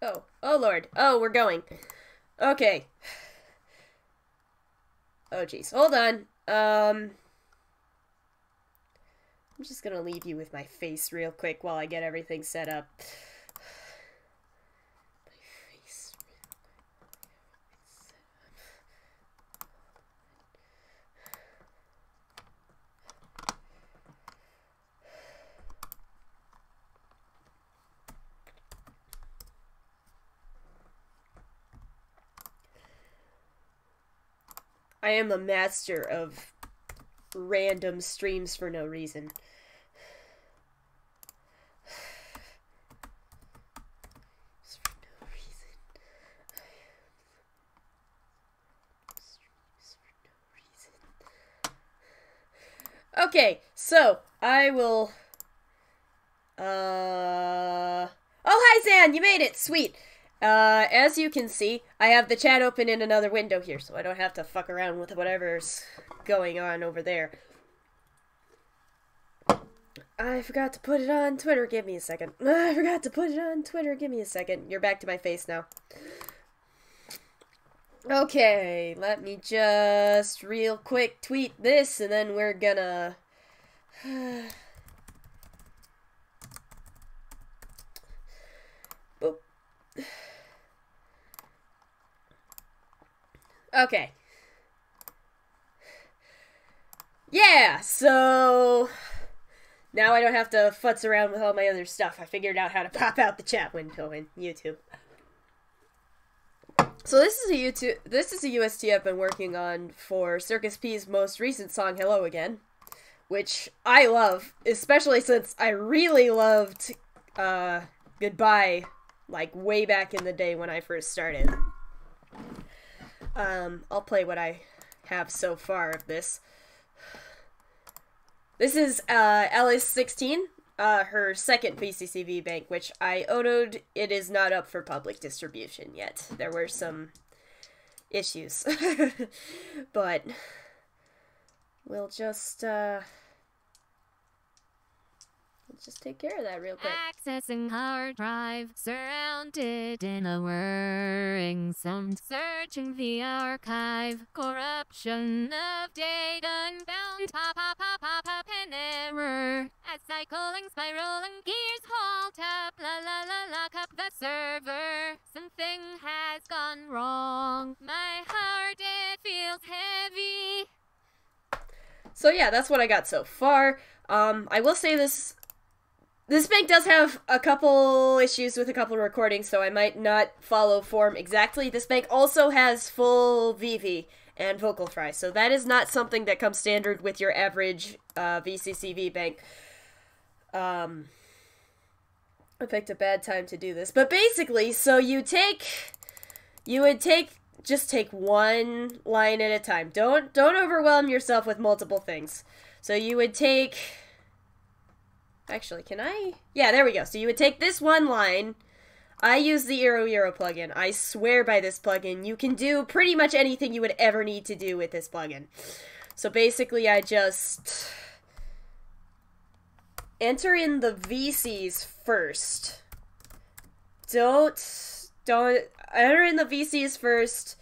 Oh. Oh, Lord. Oh, we're going. Okay. Oh, jeez. Hold on. I'm just gonna leave you with my face real quick while I get everything set up. I am a master of random streams for no reason. Okay, so I will. Oh, hi, Zan! You made it! Sweet! As you can see, I have the chat open in another window here, so I don't have to fuck around with whatever's going on over there. I forgot to put it on Twitter. Give me a second. I forgot to put it on Twitter. Give me a second. You're back to my face now. Okay, let me just real quick tweet this, and then we're gonna... Boop. Okay. Yeah, so... Now I don't have to futz around with all my other stuff. I figured out how to pop out the chat window in YouTube. So this is a UST I've been working on for Circus-P's most recent song, Hello Again, which I love, especially since I really loved Goodbye, like way back in the day when I first started. I'll play what I have so far of this. This is LS16, her second VCCV bank, which I odoed. It is not up for public distribution yet. There were some issues. But we'll just take care of that real quick. Accessing hard drive, surrounded in a whirring sound, searching the archive, corruption of data, unbound, pop, and error. As cycling, spiraling, gears halt up, lock up the server. Something has gone wrong. My heart, it feels heavy. So yeah, that's what I got so far. I will say this bank does have a couple issues with a couple recordings, so I might not follow form exactly. This bank also has full VV and vocal fry, so that is not something that comes standard with your average VCCV bank. I picked a bad time to do this, but basically, so just take one line at a time. Don't overwhelm yourself with multiple things. So you would take... Actually, can I? Yeah, there we go. So you would take this one line. I use the Euro plugin. I swear by this plugin. You can do pretty much anything you would ever need to do with this plugin. So basically, I just enter in the VCs first. Don't enter in the VCs first.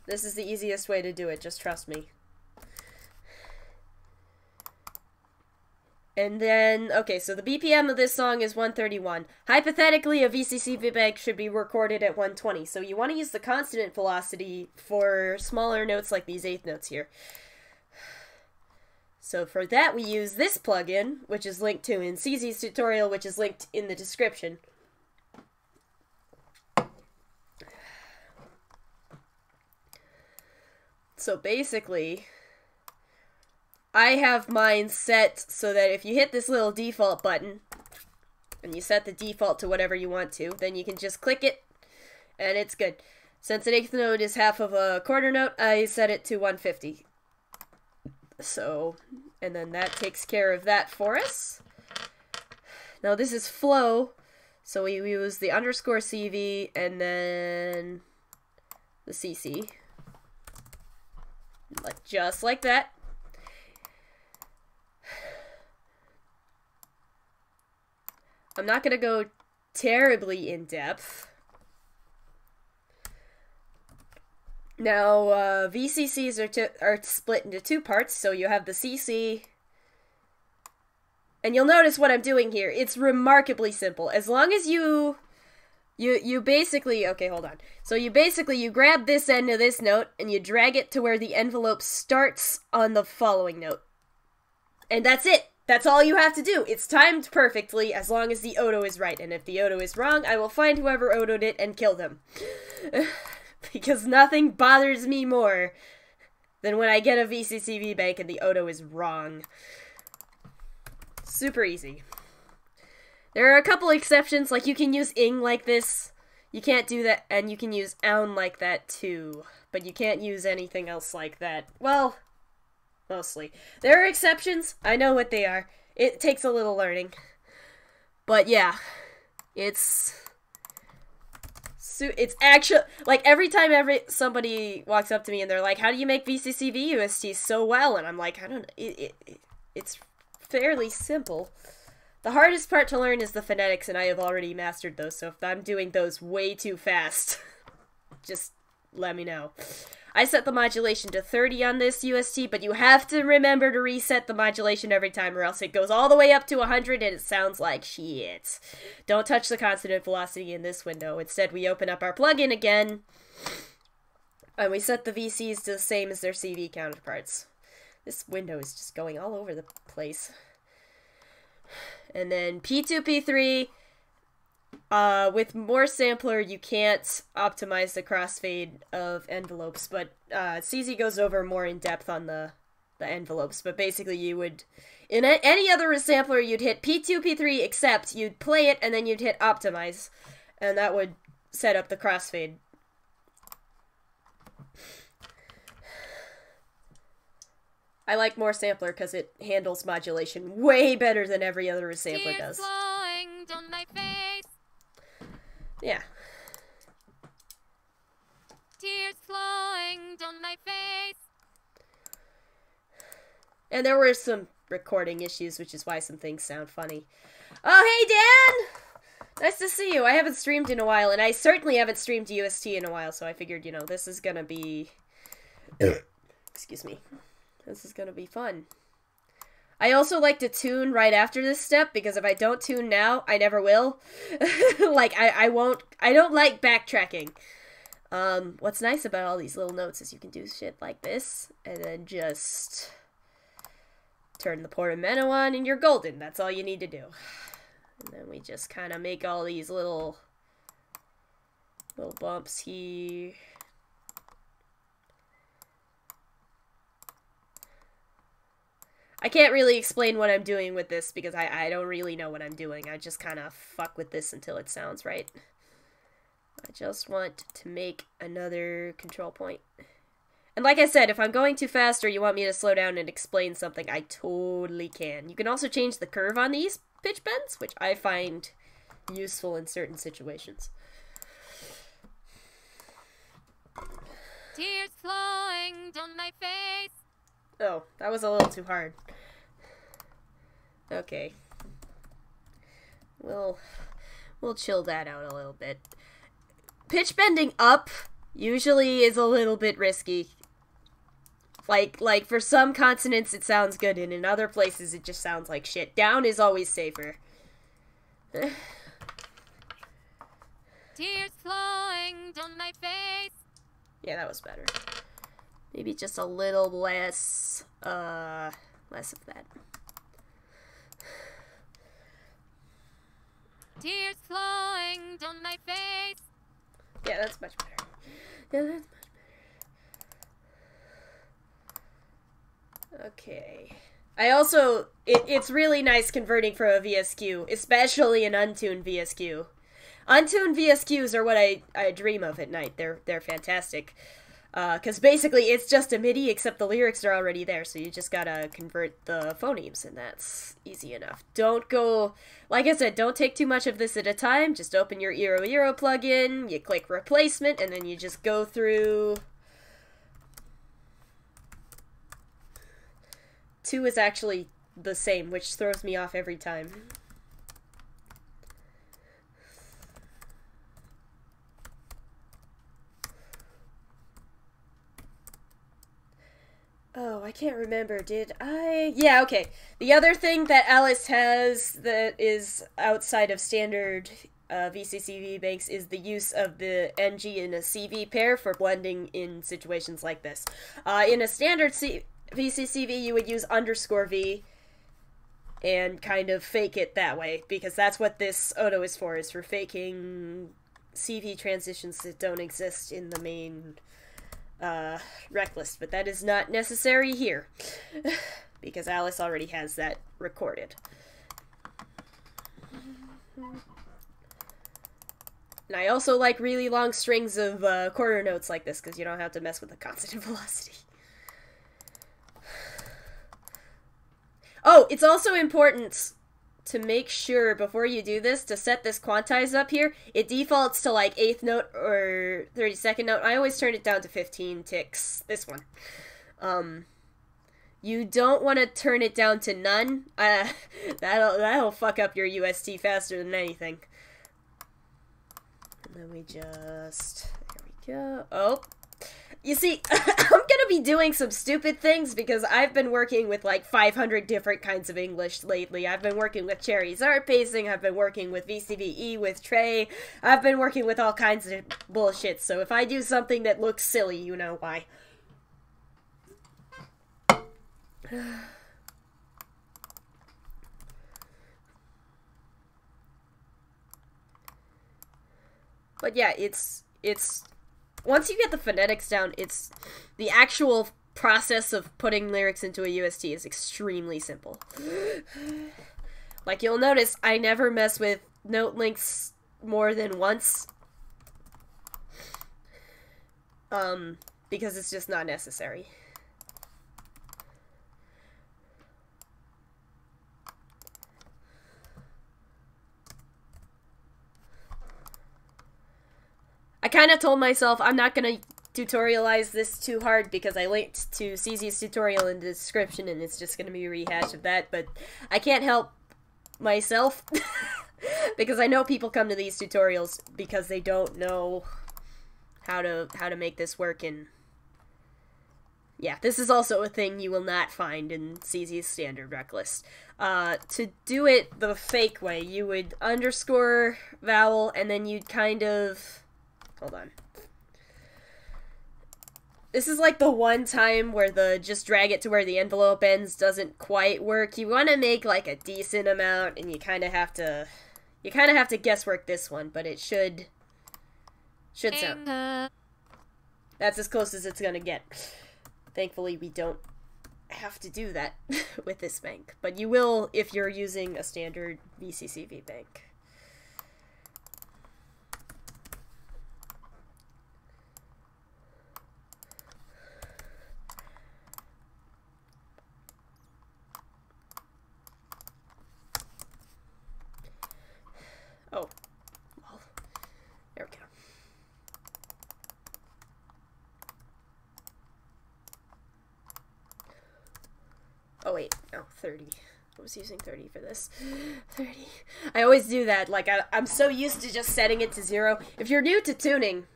This is the easiest way to do it. Just trust me. And then, okay, so the BPM of this song is 131. Hypothetically, a VCCV bank should be recorded at 120. So you want to use the consonant velocity for smaller notes like these eighth notes here. So for that, we use this plugin, which is linked to in CZ's tutorial, which is linked in the description. So basically... I have mine set so that if you hit this little default button, and you set the default to whatever you want to, then you can just click it, and it's good. Since an eighth note is half of a quarter note, I set it to 150. So, and then that takes care of that for us. Now this is flow, so we use the underscore CV, and then the CC. Just like that. I'm not gonna go terribly in depth. Now, VCCs are split into two parts, so you have the CC, and you'll notice what I'm doing here. It's remarkably simple. As long as you basically, okay, hold on. So you grab this end of this note, and you drag it to where the envelope starts on the following note. And that's it. That's all you have to do. It's timed perfectly, as long as the Odo is right. And if the Odo is wrong, I will find whoever Odoed it and kill them. Because nothing bothers me more than when I get a VCCV bank and the Odo is wrong. Super easy. There are a couple exceptions, like you can use ing like this. You can't do that, and you can use oun like that too. But you can't use anything else like that. Well, mostly. There are exceptions. I know what they are. It takes a little learning. But yeah, it's actually, like, every time somebody walks up to me and they're like, how do you make VCCV UST so well? And I'm like, I don't know, it's fairly simple. The hardest part to learn is the phonetics, and I have already mastered those, so if I'm doing those way too fast, just let me know. I set the modulation to 30 on this UST, but you have to remember to reset the modulation every time, or else it goes all the way up to 100 and it sounds like shit. Don't touch the consonant velocity in this window. Instead, we open up our plugin again, and we set the VCs to the same as their CV counterparts. This window is just going all over the place. And then P2, P3... with more sampler, you can't optimize the crossfade of envelopes, but CZ goes over more in depth on the envelopes. But basically, you would, in any other sampler, you'd hit P2, P3, except you'd play it and then you'd hit optimize, and that would set up the crossfade. I like more sampler because it handles modulation way better than every other sampler does. Flowing down my face. Yeah. Tears flowing down my face. And there were some recording issues, which is why some things sound funny. Oh, hey, Dan! Nice to see you. I haven't streamed in a while, and I certainly haven't streamed UST in a while, so I figured, you know, this is gonna be... Excuse me. This is gonna be fun. I also like to tune right after this step, because if I don't tune now, I never will. Like, I don't like backtracking. What's nice about all these little notes is you can do shit like this, and then just turn the portamento on, and you're golden. That's all you need to do. And then we just kind of make all these little bumps here. I can't really explain what I'm doing with this because I don't really know what I'm doing. I just kind of fuck with this until it sounds right. I just want to make another control point. And like I said, if I'm going too fast or you want me to slow down and explain something, I totally can. You can also change the curve on these pitch bends, which I find useful in certain situations. Tears flowing down my face. Oh, that was a little too hard. Okay. We'll chill that out a little bit. Pitch bending up usually is a little bit risky. Like for some consonants it sounds good, and in other places it just sounds like shit. Down is always safer. Tears flowing down my face. Yeah, that was better. Maybe just a little less of that. Tears flowing down my face. Yeah, that's much better. Yeah, that's much better. Okay. I also, it's really nice converting from a VSQ, especially an untuned VSQ. Untuned VSQs are what I dream of at night. They're fantastic. Because basically it's just a MIDI, except the lyrics are already there, so you just gotta convert the phonemes, and that's easy enough. Don't go, like I said, don't take too much of this at a time. Just open your Eero plugin, you click replacement, and then you just go through. 2 is actually the same, which throws me off every time. Oh, I can't remember. Did I? Yeah, okay. The other thing that Alice has that is outside of standard VCCV banks is the use of the NG and a CV pair for blending in situations like this. In a standard VCCV, you would use _V and kind of fake it that way, because that's what this auto is for faking CV transitions that don't exist in the main rec list, but that is not necessary here because Alice already has that recorded. And I also like really long strings of quarter notes like this because you don't have to mess with the constant velocity. Oh, it's also important to make sure before you do this to set this quantize up here. It defaults to like 8th note or 32nd note. I always turn it down to 15 ticks. This one. You don't want to turn it down to none. That'll fuck up your UST faster than anything. And then we just, there we go. Oh, you see, I'm gonna be doing some stupid things because I've been working with like 500 different kinds of English lately. I've been working with Cherry's art pacing, I've been working with VCVE with Trey, I've been working with all kinds of bullshit, so if I do something that looks silly, you know why. But yeah, it's once you get the phonetics down, it's the actual process of putting lyrics into a UST is extremely simple. Like you'll notice, I never mess with note links more than once. Because it's just not necessary. I kind of told myself I'm not going to tutorialize this too hard because I linked to CZ's tutorial in the description and it's just going to be a rehash of that, but I can't help myself because I know people come to these tutorials because they don't know how to make this work. And yeah, this is also a thing you will not find in CZ's standard rec list. To do it the fake way, you would underscore vowel and then you'd kind of... Hold on. This is like the one time where the just drag it to where the envelope ends doesn't quite work. You want to make like a decent amount and you kind of have to guesswork this one, but it should sound. That's as close as it's going to get. Thankfully, we don't have to do that with this bank, but you will if you're using a standard VCCV bank. Oh, well, there we go. Oh wait, no, 30. I was using 30 for this. 30. I always do that, like I'm so used to just setting it to 0. If you're new to tuning,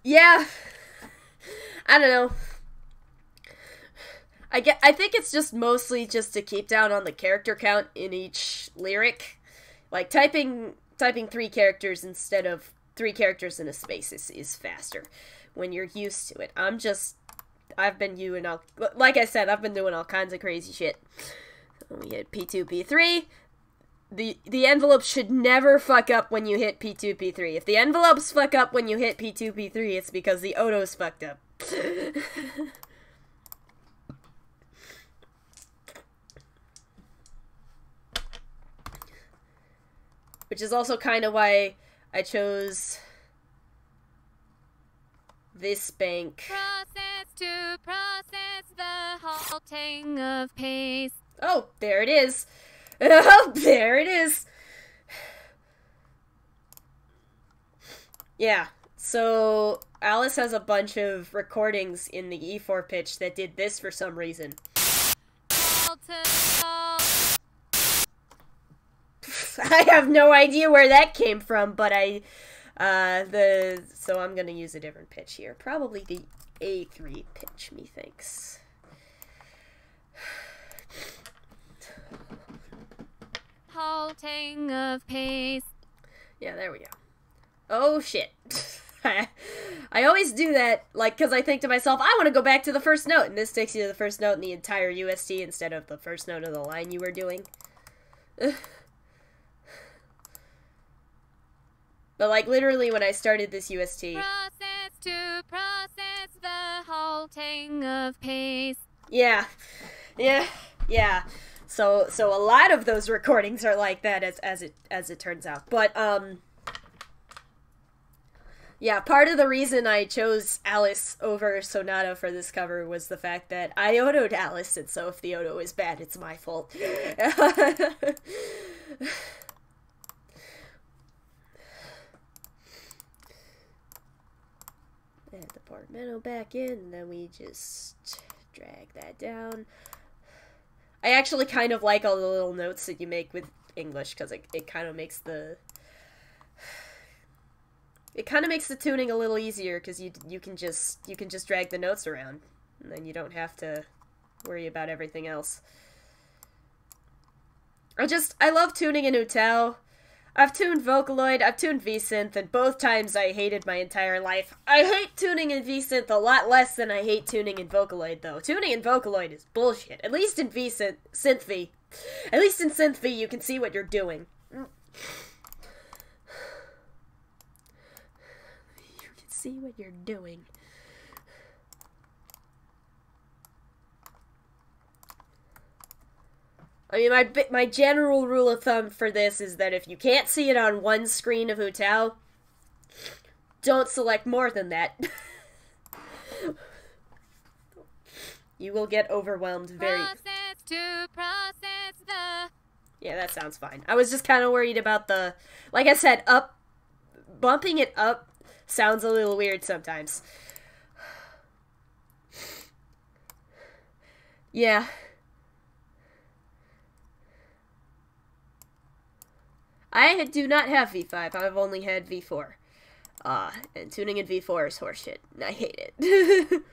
yeah, I don't know. I think it's just mostly just to keep down on the character count in each lyric. Like, typing 3 characters instead of 3 characters in a space is faster when you're used to it. I've been doing like I said, I've been doing all kinds of crazy shit. We hit P2, P3. The envelope should never fuck up when you hit P2, P3. If the envelopes fuck up when you hit P2, P3, it's because the oto's fucked up. Which is also kind of why I chose this bank. Process to process the halting of pace. Oh, there it is. Oh, there it is. Yeah, so Alice has a bunch of recordings in the E4 pitch that did this for some reason. I have no idea where that came from, but so I'm gonna use a different pitch here. Probably the A3 pitch, methinks. Halting of pace. Yeah, there we go. Oh, shit. I always do that, like, because I think to myself, I want to go back to the first note, and this takes you to the first note in the entire UST instead of the first note of the line you were doing. But, like, literally when I started this UST... Process to process the halting of pace. Yeah. So a lot of those recordings are like that as it turns out. But, yeah, part of the reason I chose Alice over Sonata for this cover was the fact that I odoed Alice, and so if the odo is bad, it's my fault. Add the portmanteau back in, and then we just drag that down. I actually kind of like all the little notes that you make with English, because it kind of makes the... It kind of makes the tuning a little easier, because you can just drag the notes around, and then you don't have to worry about everything else. I love tuning in Utal. I've tuned Vocaloid, I've tuned V-Synth, and both times I hated my entire life. I hate tuning in V-Synth a lot less than I hate tuning in Vocaloid, though. Tuning in Vocaloid is bullshit. At least in Synth-V. At least in Synth-V, you can see what you're doing. You can see what you're doing. I mean, my general rule of thumb for this is that if you can't see it on one screen of Utao, don't select more than that. You will get overwhelmed very... Process to process the... Yeah, that sounds fine. I was just kind of worried about the... Like I said, bumping it up sounds a little weird sometimes. Yeah. I do not have V5. I've only had V4. And tuning in V4 is horseshit. And I hate it.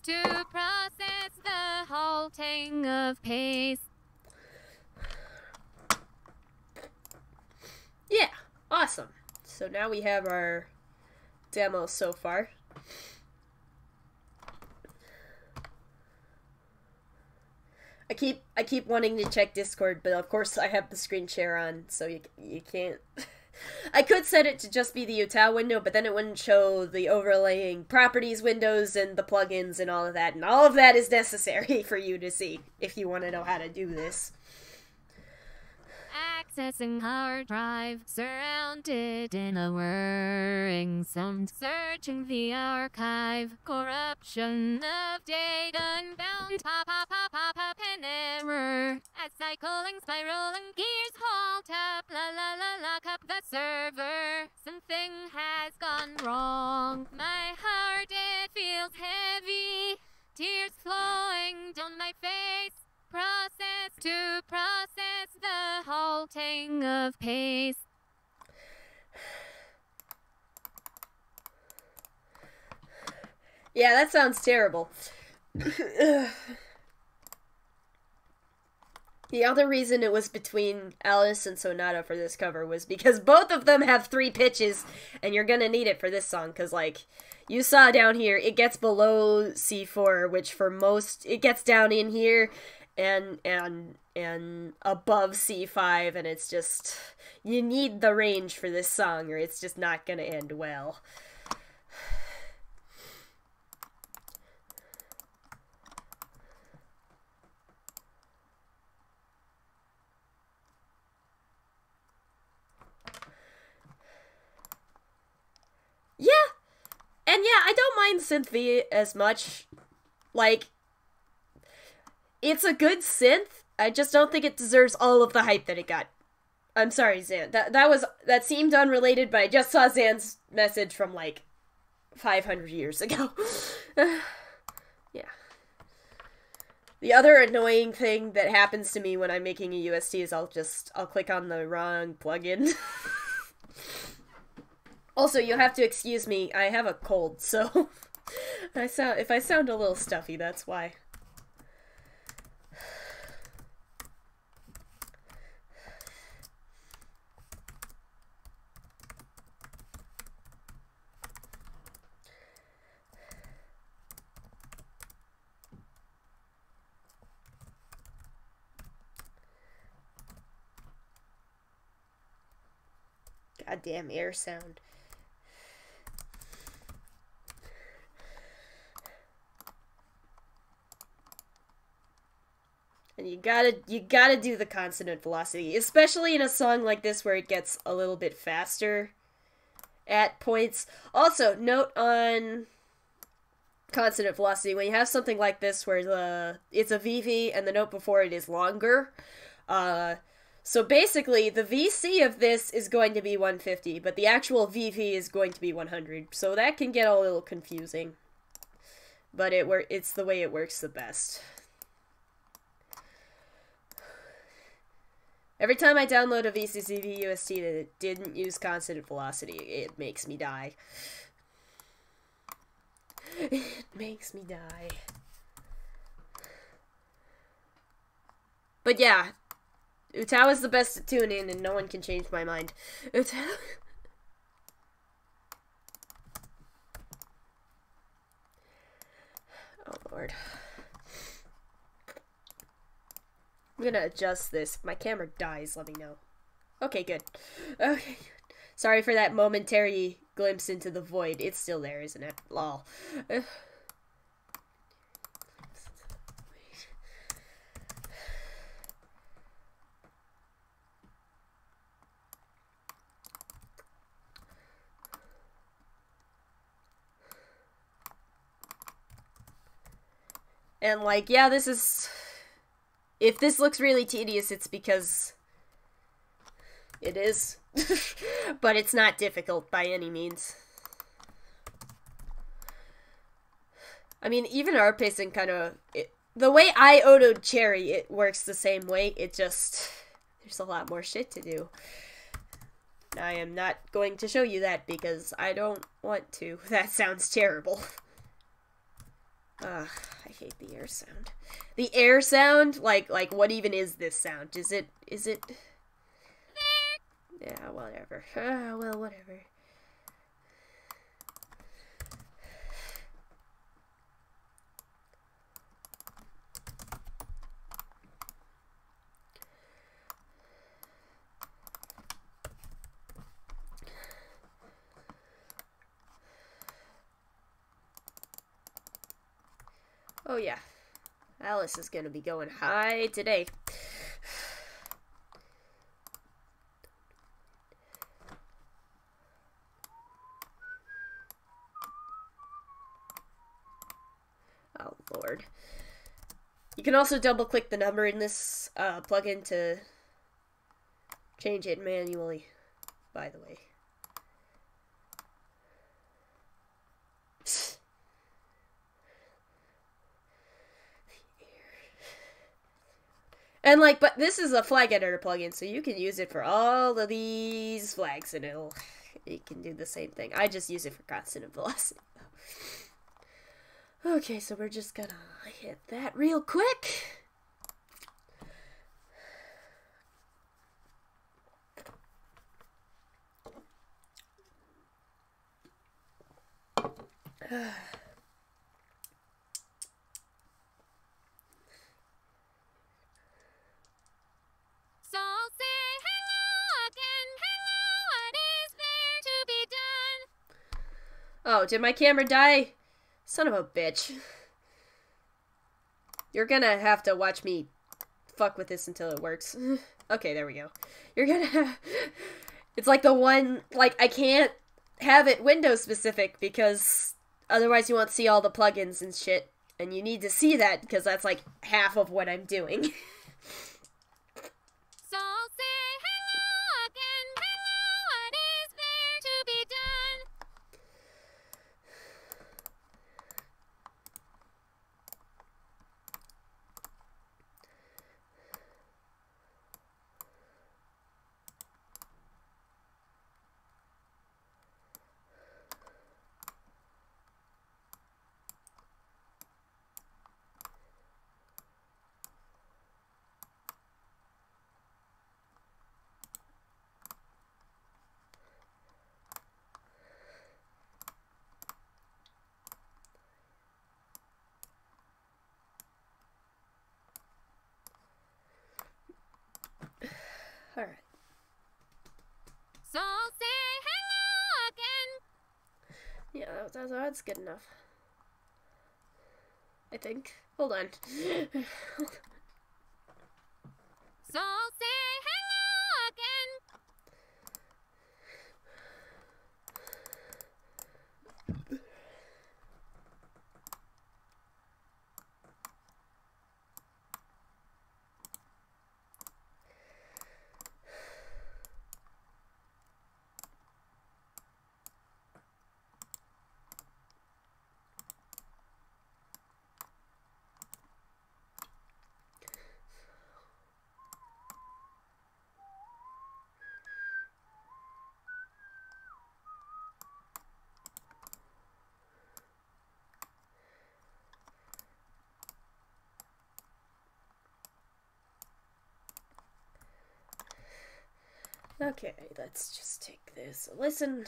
To process the halting of pace. Yeah, awesome. So now we have our demo so far. I keep wanting to check Discord, but of course I have the screen share on, so you can't. I could set it to just be the Utah window, but then it wouldn't show the overlaying properties windows and the plugins and all of that. And all of that is necessary for you to see if you want to know how to do this. Accessing hard drive, surrounded in a whirring sound. Searching the archive, corruption of data unbound. Pop, an error. As cycling, spiraling gears halt up. Lock up the server. Something has gone wrong. My heart, it feels heavy. Tears flowing down my face. Process to process the halting of pace. Yeah, that sounds terrible. The other reason it was between Alice and Sonata for this cover was because both of them have 3 pitches, and you're gonna need it for this song, because, like, you saw down here, it gets below C4, which for most, it gets down in here, and above C5, and it's just, you need the range for this song, or it's just not gonna end well. Yeah, and yeah, I don't mind Synth V as much. Like, it's a good synth. I just don't think it deserves all of the hype that it got. I'm sorry, Zan. That seemed unrelated, but I just saw Zan's message from like 500 years ago. Yeah. The other annoying thing that happens to me when I'm making a UST is I'll click on the wrong plugin. Also, you'll have to excuse me. I have a cold, so if I sound a little stuffy, that's why. Goddamn air sound. And you gotta do the consonant velocity, especially in a song like this where it gets a little bit faster at points. Also, note on consonant velocity, when you have something like this where it's a VV and the note before it is longer, so basically, the VC of this is going to be 150, but the actual VV is going to be 100, so that can get a little confusing. But it's the way it works the best. Every time I download a VCCV UST that didn't use consonant velocity, it makes me die. It makes me die. But yeah. Utao is the best to tune in, and no one can change my mind. Utao. Oh, Lord. I'm gonna adjust this. If my camera dies, let me know. Okay, good. Okay, good. Sorry for that momentary glimpse into the void. It's still there, isn't it? Lol. And, like, yeah, this is... If this looks really tedious, it's because... It is. But it's not difficult by any means. I mean, even our pacing kind of... The way I otoed Cherry, it works the same way. It just... There's a lot more shit to do. I am not going to show you that because I don't want to. That sounds terrible. Ugh, I hate the air sound. The air sound? Like, what even is this sound? Is it... Yeah, whatever. Well, whatever. Oh yeah, Alice is gonna be going high today. Oh Lord. You can also double click the number in this plugin to change it manually, by the way. And, like, but this is a flag editor plugin, so you can use it for all of these flags, and it can do the same thing. I just use it for consonant velocity, though. Okay, so we're just gonna hit that real quick. So say hello again, hello, what is there to be done? Oh, did my camera die? Son of a bitch. You're gonna have to watch me fuck with this until it works. Okay, there we go. You're gonna have... It's like the one... Like, I can't have it Windows specific because otherwise you won't see all the plugins and shit. And you need to see that, because that's like half of what I'm doing. So say hello again, hello, what is there to be done? Alright. So say hello again. Yeah, that's good enough. I think. Hold on. So say hello again. Okay, let's just take this a listen.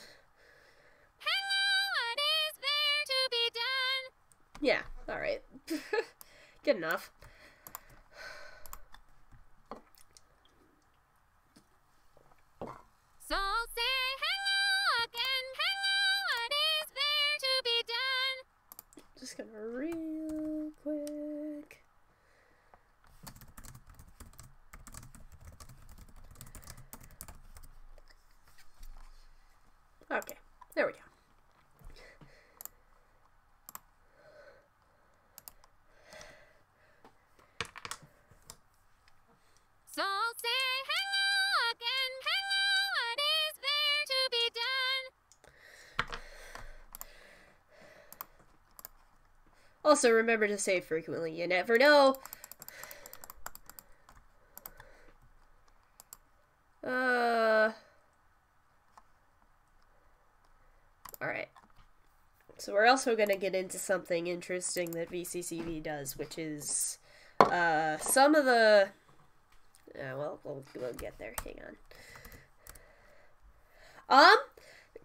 Hello, what is there to be done? Yeah, alright. Good enough. So say hello again, hello, what is there to be done? Just gonna real quick. Okay, there we go. So say hello again, hello, what is there to be done? Also, remember to save frequently. You never know. Alright. So we're also gonna get into something interesting that VCCV does, which is, some of the... well, we'll get there. Hang on.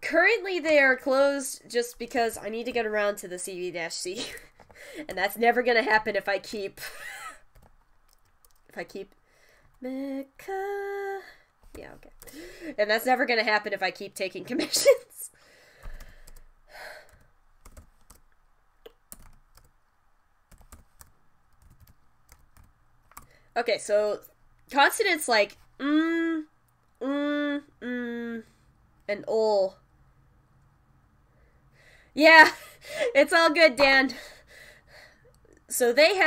Currently they are closed just because I need to get around to the CV-C. And that's never gonna happen if I keep... Mecha... Yeah, okay. And that's never gonna happen if I keep taking commissions. Okay, so consonants like and ol. Yeah, it's all good, Dan. So they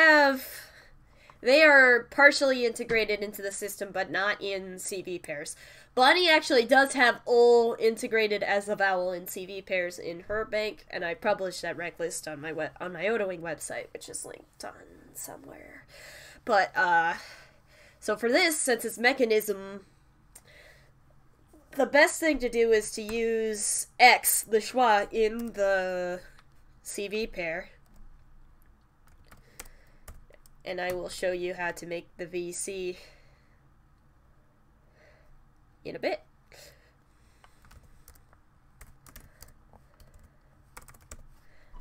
are partially integrated into the system, but not in CV pairs. Bonnie actually does have ol integrated as a vowel in CV pairs in her bank, and I published that rec list on my Otoing website, which is linked on somewhere. But so for this, since it's mechanism, the best thing to do is to use X, the schwa, in the CV pair. And I will show you how to make the VC in a bit.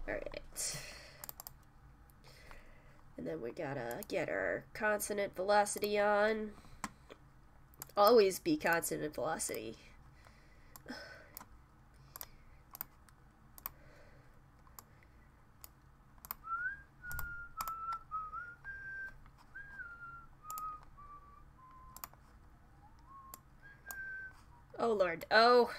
Alright. And then we gotta get our consonant velocity on. Always be consonant velocity. Oh lord. Oh.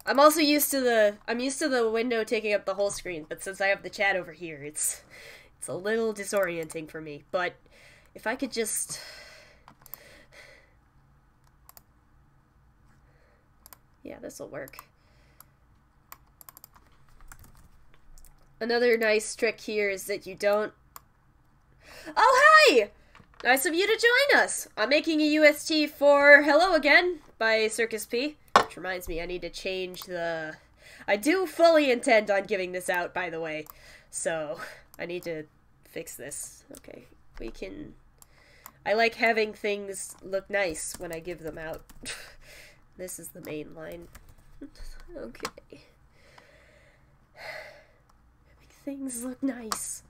I'm used to the window taking up the whole screen, but since I have the chat over here, it's It's a little disorienting for me, but if I could just... Yeah, this'll work. Another nice trick here is that you don't... Oh, hi! Nice of you to join us! I'm making a UST for Hello Again by Circus-P. Which reminds me, I need to change the... I do fully intend on giving this out, by the way. So, I need to fix this. Okay, we can... I like having things look nice when I give them out. This is the main line. Okay. Make things look nice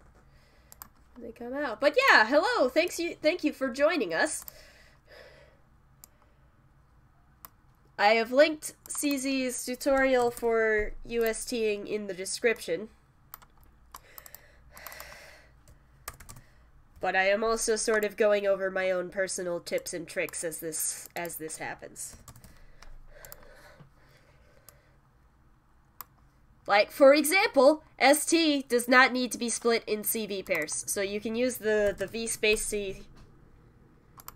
when they come out. But yeah, hello. Thank you for joining us. I have linked CZ's tutorial for USTing in the description. But I am also sort of going over my own personal tips and tricks as this happens. Like, for example, ST does not need to be split in CV pairs, so you can use the V space C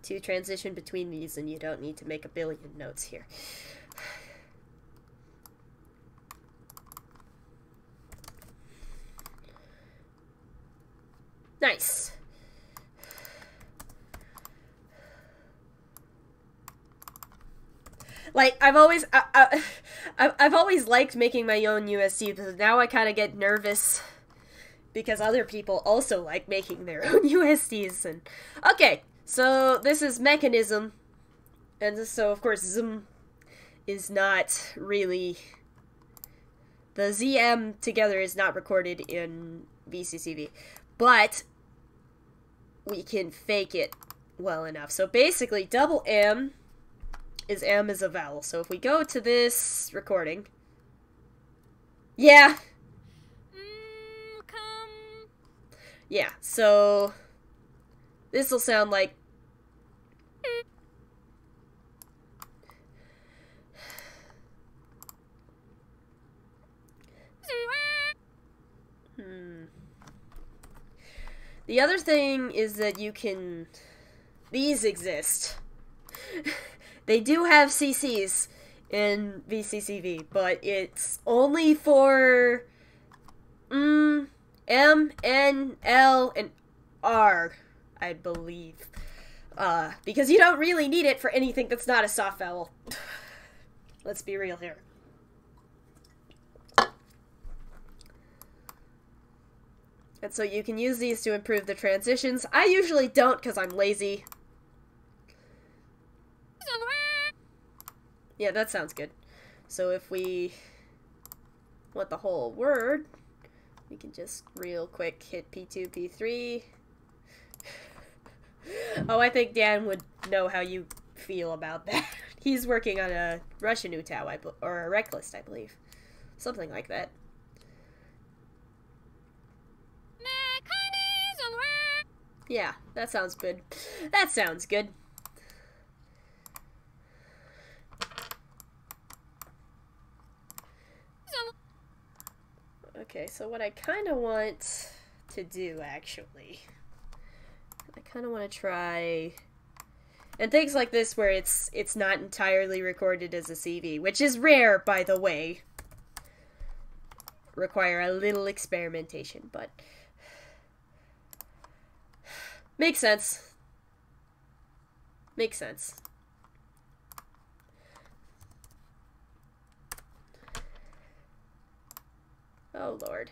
to transition between these, and you don't need to make a billion notes here. Nice. Like, I've always liked making my own UST, but now I kind of get nervous because other people also like making their own USTs. And okay, so this is mechanism, and so of course ZM is not really, the ZM together is not recorded in VCCV, but we can fake it well enough. So basically, double M is M is a vowel. So if we go to this recording, yeah, yeah, so this will sound like The other thing is that you can, these exist. They do have CCs in VCCV, but it's only for M, N, L, and R, I believe. Because you don't really need it for anything that's not a soft vowel. Let's be real here. And so you can use these to improve the transitions. I usually don't because I'm lazy. Yeah, that sounds good. So if we want the whole word, we can just real quick hit P2, P3. Oh, I think Dan would know how you feel about that. He's working on a Russian Utau, or a Recklist, I believe. Something like that. Yeah, that sounds good. That sounds good. Okay, so what I kind of want to do, actually, I kind of want to try, and things like this where it's not entirely recorded as a CV, which is rare, by the way, require a little experimentation, but makes sense. Makes sense. Oh, Lord.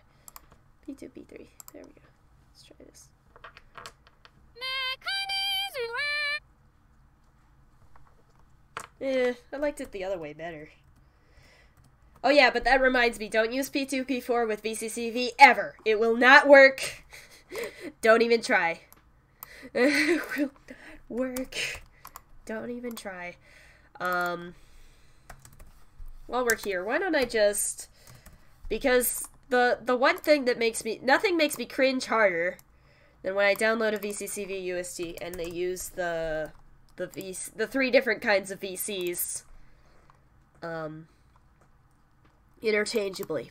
P2, P3. There we go. Let's try this. I liked it the other way better. Oh, yeah, but that reminds me. Don't use P2, P4 with VCCV ever. It will not work. Don't even try. It will not work. Don't even try. While we're here, why don't I just... Because the one thing that makes me... Nothing makes me cringe harder than when I download a VCCV UST and they use the 3 different kinds of VCs interchangeably.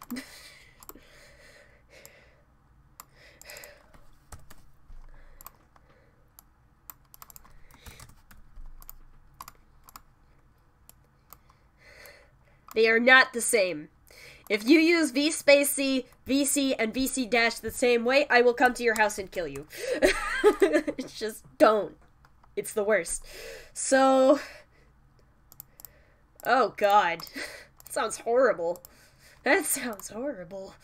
They are not the same. If you use V space C, VC, and VC dash the same way, I will come to your house and kill you. Just don't. It's the worst. So... Oh god. That sounds horrible. That sounds horrible.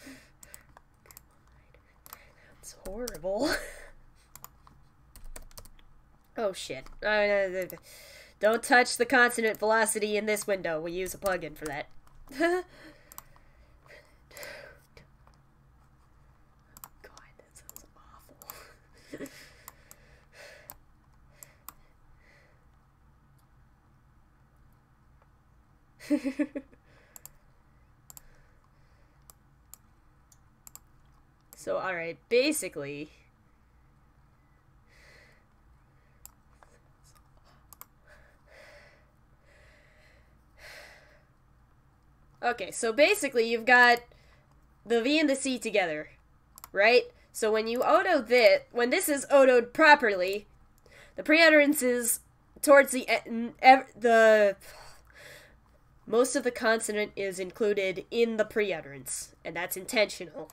That's horrible. Oh shit. Don't touch the consonant velocity in this window. We use a plugin for that. God, that sounds awful. So, alright, basically... Okay, so basically you've got the V and the C together, right? So when you auto this, when this is autoed properly, the pre-utterance is towards the most of the consonant is included in the pre-utterance, and that's intentional.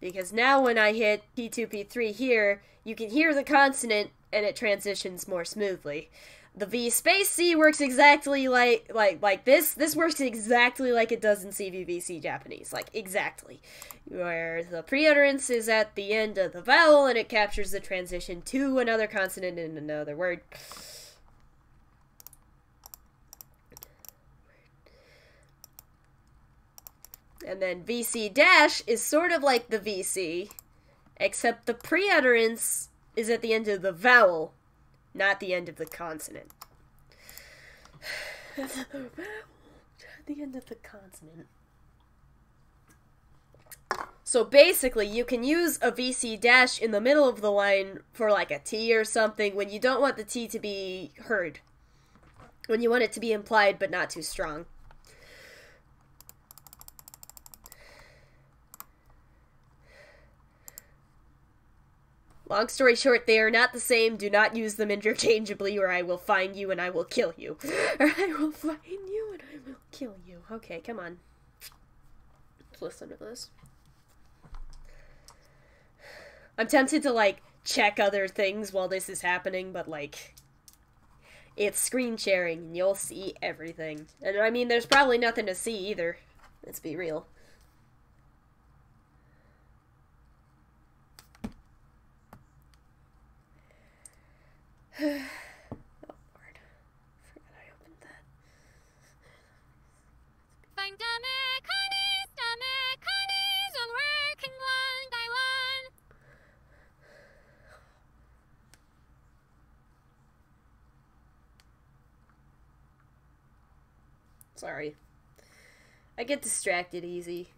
Because now when I hit P2, P3 here, you can hear the consonant and it transitions more smoothly. The V space C works exactly like this. This works exactly like it does in CVVC Japanese. Like, exactly. Where the pre-utterance is at the end of the vowel and it captures the transition to another consonant in another word. And then VC dash is sort of like the VC, except the pre-utterance is at the end of the vowel, not the end of the consonant. The end of the consonant. So basically, you can use a VC dash in the middle of the line for like a T or something when you don't want the T to be heard. When you want it to be implied but not too strong. Long story short, they are not the same. Do not use them interchangeably or I will find you and I will kill you. Or I will find you and I will kill you. Okay, come on. Let's listen to this. I'm tempted to, like, check other things while this is happening, but, like, it's screen sharing and you'll see everything. And, I mean, there's probably nothing to see either. Let's be real. Oh, Lord. Forgot I opened that. Find the mechanism working one by one. Sorry. I get distracted easy.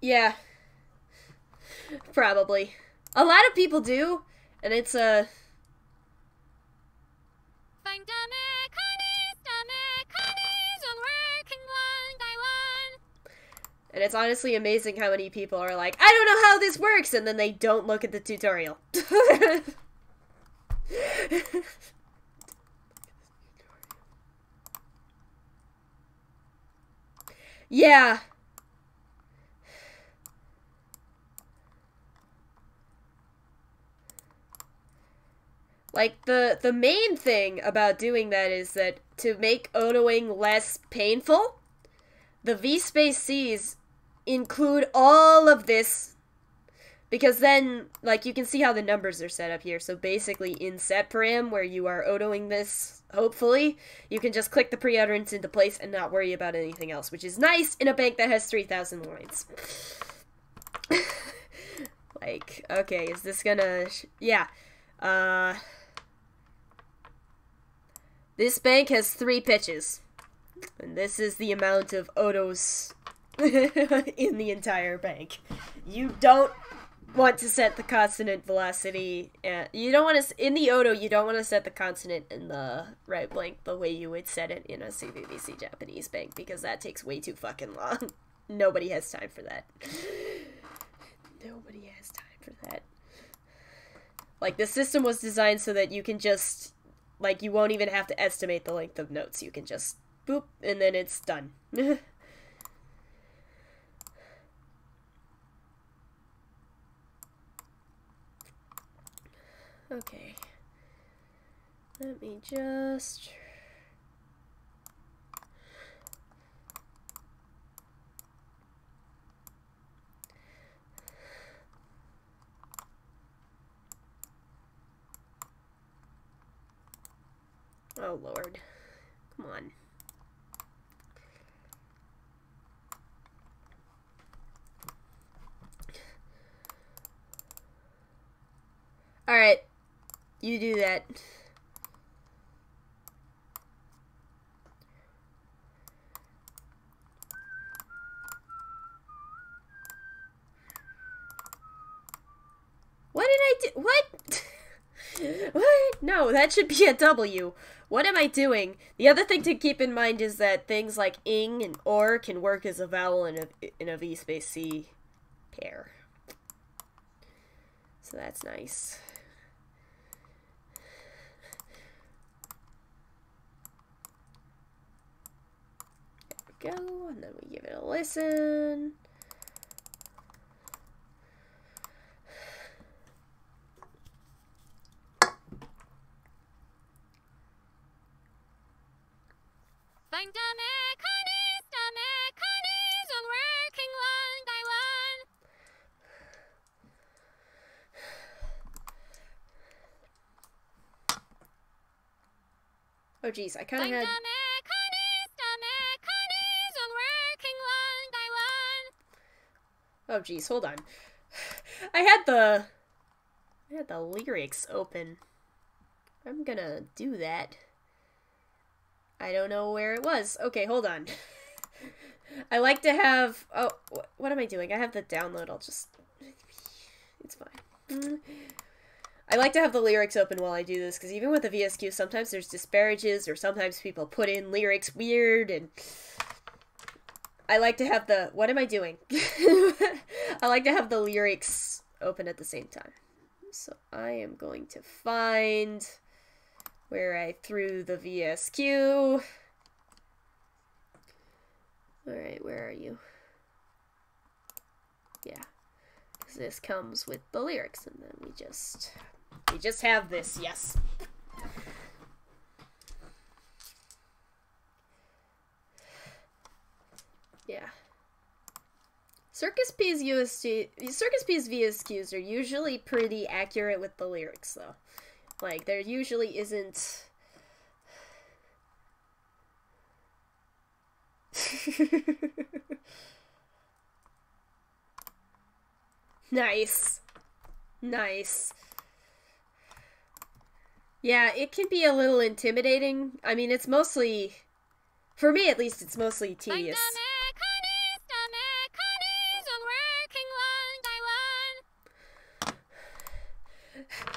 Yeah. Probably. A lot of people do, and it's a... Find the mechanism working one by one. And it's honestly amazing how many people are like, I don't know how this works, and then they don't look at the tutorial. Yeah. Like, the main thing about doing that is that to make autoing less painful, the V space C's include all of this, because then, like, you can see how the numbers are set up here. So basically, in set param, where you are autoing this, hopefully, you can just click the pre-utterance into place and not worry about anything else, which is nice in a bank that has 3,000 lines. Like, okay, is this gonna... yeah. This bank has 3 pitches. And this is the amount of autos in the entire bank. You don't want to set the consonant velocity. You don't want to... in the auto, you don't want to set the consonant in the right blank the way you would set it in a CVVC Japanese bank, because that takes way too fucking long. Nobody has time for that. Nobody has time for that. Like, the system was designed so that you can just like, you won't even have to estimate the length of notes. You can just boop, and then it's done. Okay. Let me just... Oh, Lord. Come on. Alright. You do that. What did I do? What? What? No, that should be a W. What am I doing? The other thing to keep in mind is that things like ing and or can work as a vowel in a V space C pair. So that's nice. There we go, and then we give it a listen. Find the mechanism working one by one. Oh geez, I kind of Find had... the mechanism working one by one. Oh geez, hold on. I had the lyrics open. I'm gonna do that. I don't know where it was. Okay, hold on. I like to have... Oh, what am I doing? I have the download. I'll just... It's fine. I like to have the lyrics open while I do this, because even with the VSQ, sometimes there's disparages, or sometimes people put in lyrics weird, and... I like to have the... What am I doing? I like to have the lyrics open at the same time. So I am going to find... where I threw the VSQ. Alright, where are you? Yeah. Because this comes with the lyrics, and then we just have this, yes. Yeah. Circus-P's VSQs are usually pretty accurate with the lyrics, though. Like, there usually isn't... Nice. Nice. Yeah, it can be a little intimidating. I mean, it's mostly... For me, at least, it's mostly tedious.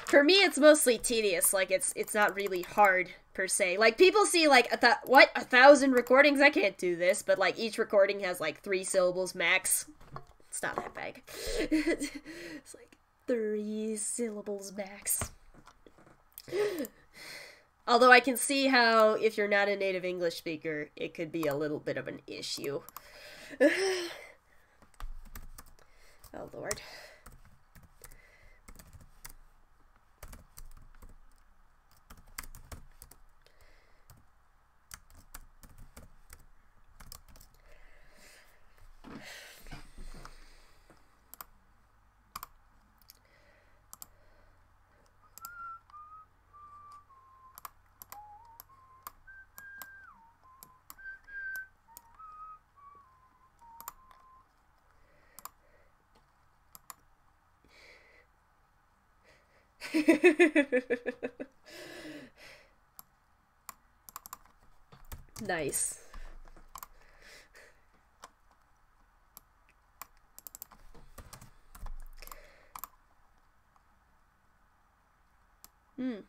For me, it's mostly tedious. Like, it's not really hard, per se. Like, people see, like, 1,000 recordings? I can't do this. But, like, each recording has, like, 3 syllables max. It's not that big. It's, like, 3 syllables max. Although I can see how, if you're not a native English speaker, it could be a little bit of an issue. Oh, Lord. Nice. Hmm.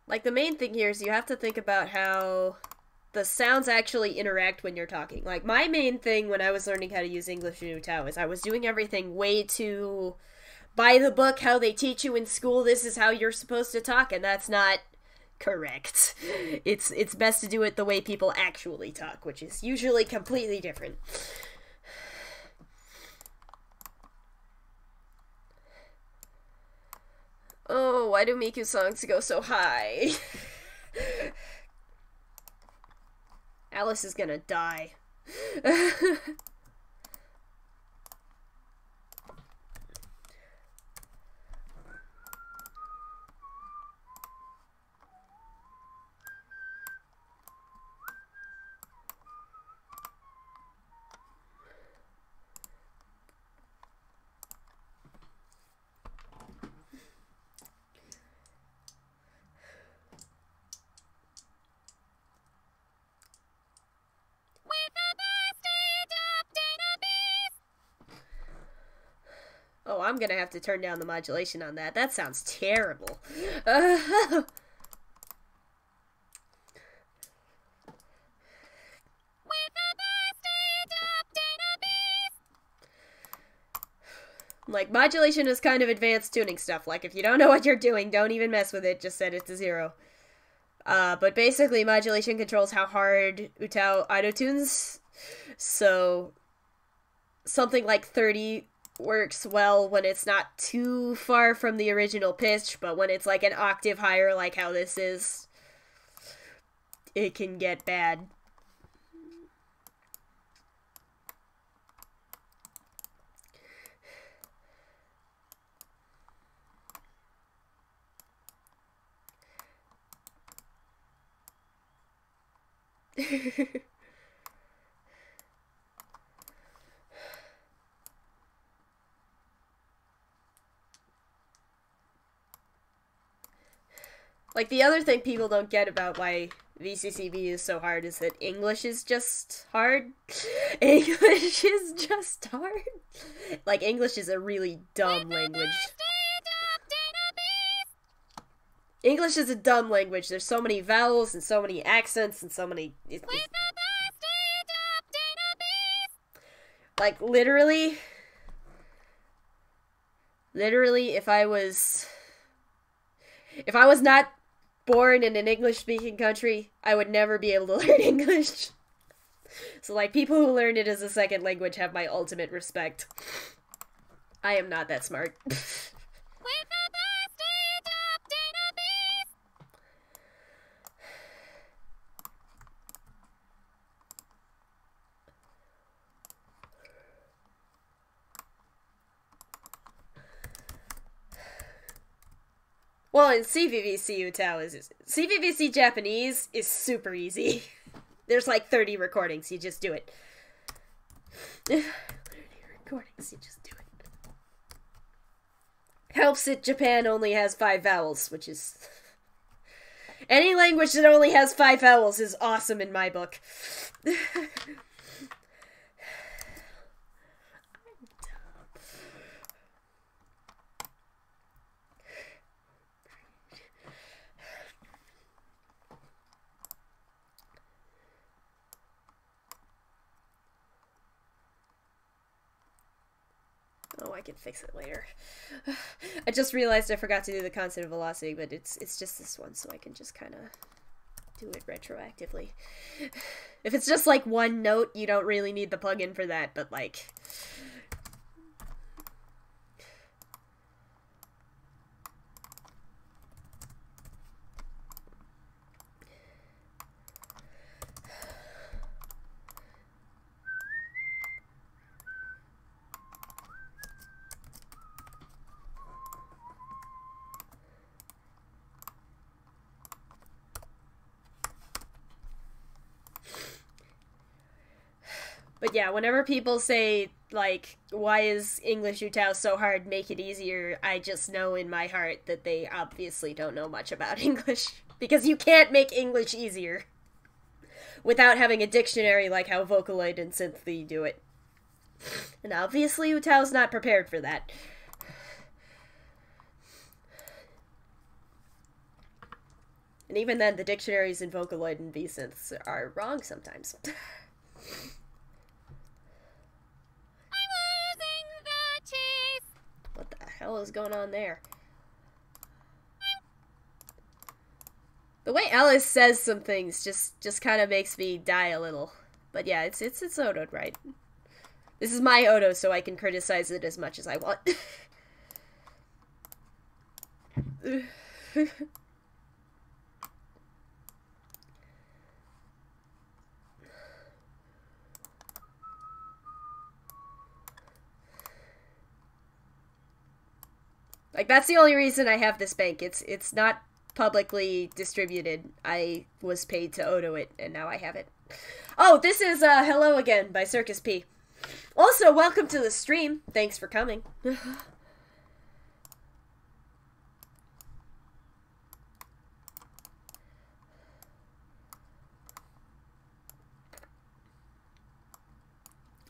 Like, the main thing here is you have to think about how the sounds actually interact when you're talking. Like, my main thing when I was learning how to use English in Utah is I was doing everything way too by the book, how they teach you in school, this is how you're supposed to talk, and that's not correct. It's best to do it the way people actually talk, which is usually completely different. Oh, why do Miku songs go so high? Alice is gonna die. Oh, I'm gonna have to turn down the modulation on that. That sounds terrible. Like, modulation is kind of advanced tuning stuff. Like, if you don't know what you're doing, don't even mess with it. Just set it to 0. But basically, modulation controls how hard Utao auto-tunes. So, something like 30 works well when it's not too far from the original pitch, but when it's like an octave higher, like how this is, it can get bad. Like, the other thing people don't get about why VCCV is so hard is that English is just hard. English is just hard. Like, English is a really dumb language. English is a dumb language. There's so many vowels and so many accents and so many... Like, literally, if I was not born in an English-speaking country, I would never be able to learn English. So, like, people who learn it as a second language have my ultimate respect. I am not that smart. Well, in CVVC Utao CVVC Japanese is super easy. There's like 30 recordings, you just do it. 30 recordings, you just do it. Helps that Japan only has 5 vowels, which is... Any language that only has 5 vowels is awesome in my book. Oh, I can fix it later. I just realized I forgot to do the constant of velocity, but it's just this one, so I can just kind of do it retroactively. If it's just like one note, you don't really need the plugin for that, but like... But yeah, whenever people say, like, why is English Utao so hard, make it easier, I just know in my heart that they obviously don't know much about English. Because you can't make English easier without having a dictionary like how Vocaloid and Synthly do it. And obviously Utao's not prepared for that. And even then, the dictionaries in Vocaloid and VSynths are wrong sometimes. I'm losing the chase. What the hell is going on there? The way Alice says some things just kind of makes me die a little. But yeah, it's Odoed, right? This is my Odo, so I can criticize it as much as I want. Like, that's the only reason I have this bank. It's not publicly distributed. I was paid to Odo it, and now I have it. Oh, this is Hello Again by Circus-P. Also, welcome to the stream. Thanks for coming.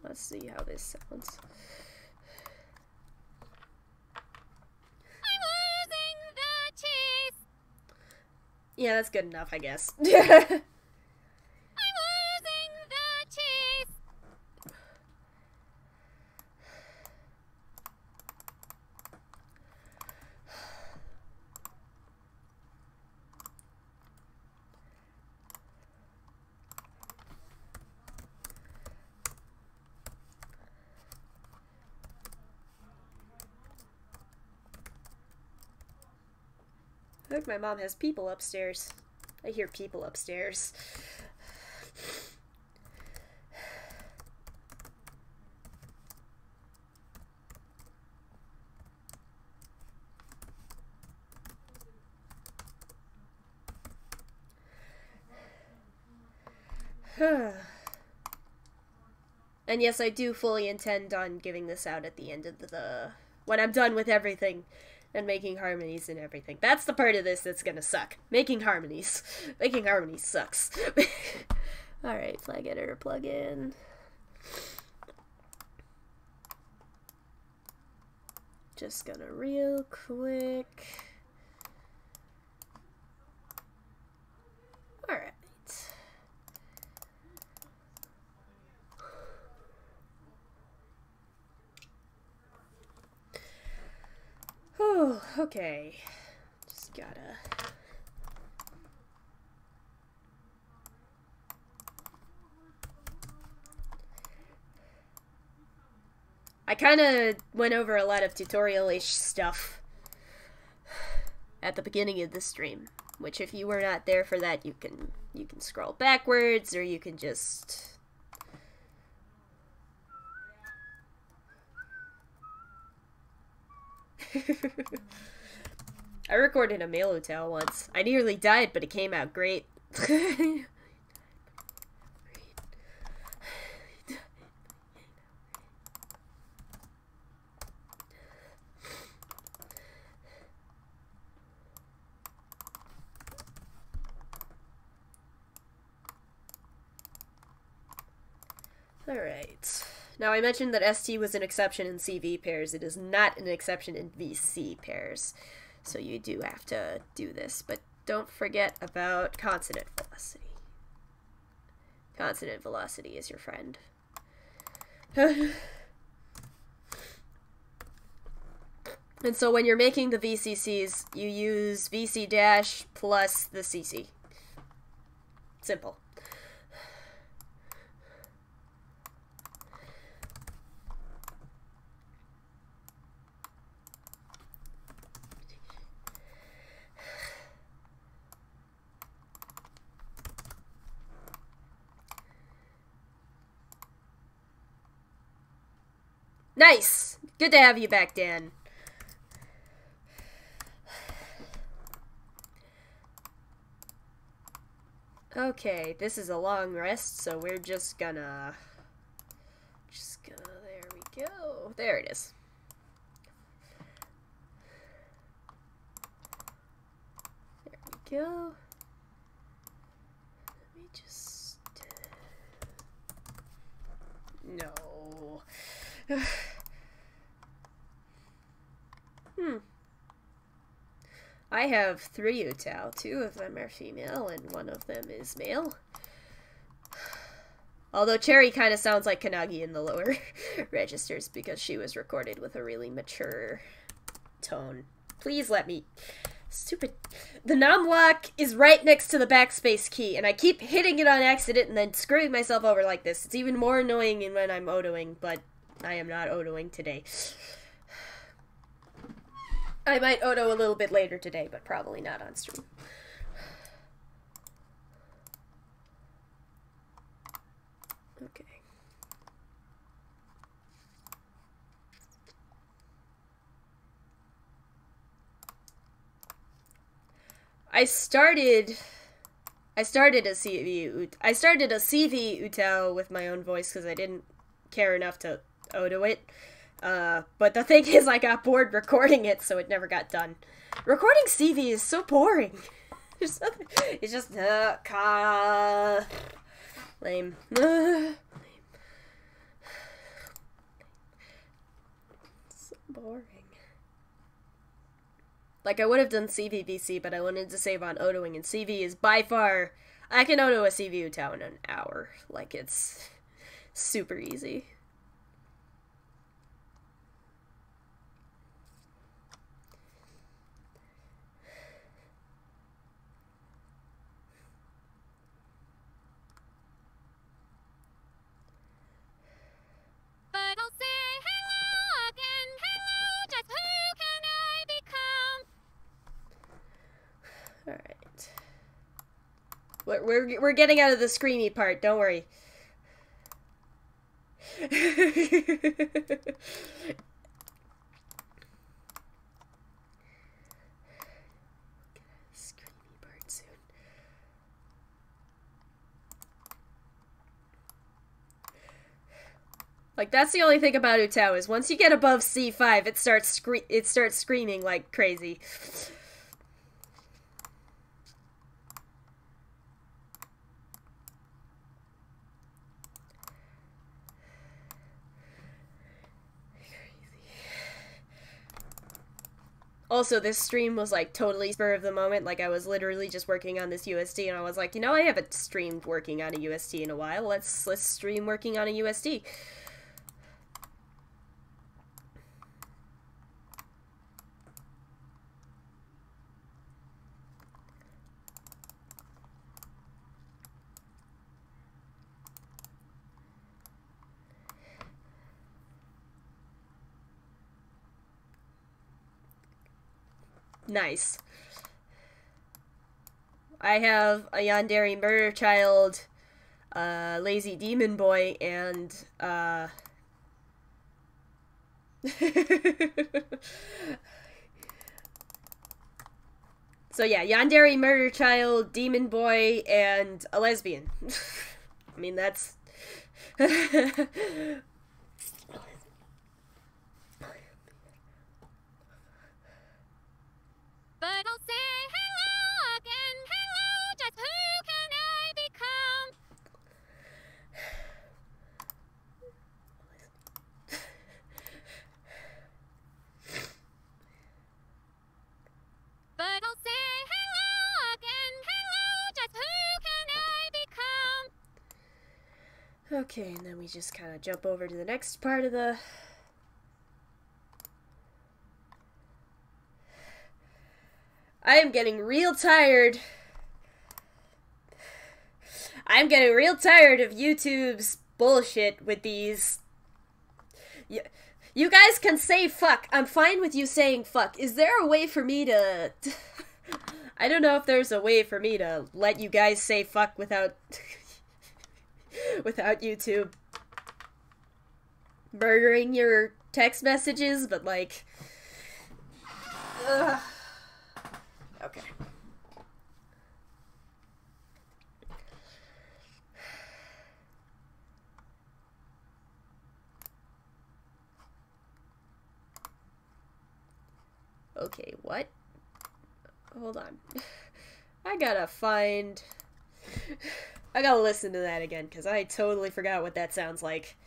Let's see how this sounds. I'm losing the chase. Yeah, that's good enough, I guess. I'm losing the chase. I think my mom has people upstairs. I hear people upstairs. And yes, I do fully intend on giving this out at the end of the... when I'm done with everything and making harmonies and everything. That's the part of this that's gonna suck. Making harmonies. Making harmonies sucks. Alright, flag editor plugin. Just gonna real quick. Alright. Oh, okay. Just gotta... I kinda went over a lot of tutorial-ish stuff at the beginning of the stream, which if you were not there for that, you can scroll backwards, or you can just... I recorded a mail hotel once. I nearly died, but it came out great. Alright. Now, I mentioned that ST was an exception in CV pairs. It is not an exception in VC pairs. So you do have to do this. But don't forget about consonant velocity. Consonant velocity is your friend. And so when you're making the VCCs, you use VC dash plus the CC. Simple. Nice! Good to have you back, Dan. Okay, this is a long rest, so we're just gonna... there we go. There it is. There we go. Let me just... No. I have 3 Utao. 2 of them are female, and 1 of them is male. Although Cherry kind of sounds like Kanagi in the lower registers because she was recorded with a really mature tone. Please let me... Stupid... The nom lock is right next to the backspace key, and I keep hitting it on accident and then screwing myself over like this. It's even more annoying when I'm odoing, but I am not odoing today. I might odo a little bit later today, but probably not on stream. Okay. I started a CV Utao with my own voice because I didn't care enough to odo it. But the thing is, I got bored recording it, so it never got done. Recording CV is so boring. It's just lame. So boring. Like, I would have done CV VC, but I wanted to save on odoing, and CV is by far... I can odo a CV Utao in an hour. Like, it's super easy. But I'll say hello again, hello, just who can I become? Alright. We're getting out of the screamy part, don't worry. Screamy part soon. Like, that's the only thing about Utao is once you get above C5, it starts screaming like crazy. Also, this stream was, like, totally spur of the moment. Like, I was literally just working on this UST, and I was like, you know, I haven't streamed working on a UST in a while. Let's stream working on a UST. Nice. I have a Yandere Murder Child, Lazy Demon Boy, and, So yeah, Yandere Murder Child, Demon Boy, and a lesbian. I mean, that's... But I'll say hello again, hello, just who can I become? But I'll say hello again, hello, just who can I become? Okay, and then we just kind of jump over to the next part of the... I am getting real tired. I'm getting real tired of YouTube's bullshit with these... You guys can say fuck. I'm fine with you saying fuck. Is there a way for me to... I don't know if there's a way for me to let you guys say fuck without... without YouTube murdering your text messages, but like... Ugh. Okay. Okay, what? Hold on. I gotta listen to that again, because I totally forgot what that sounds like.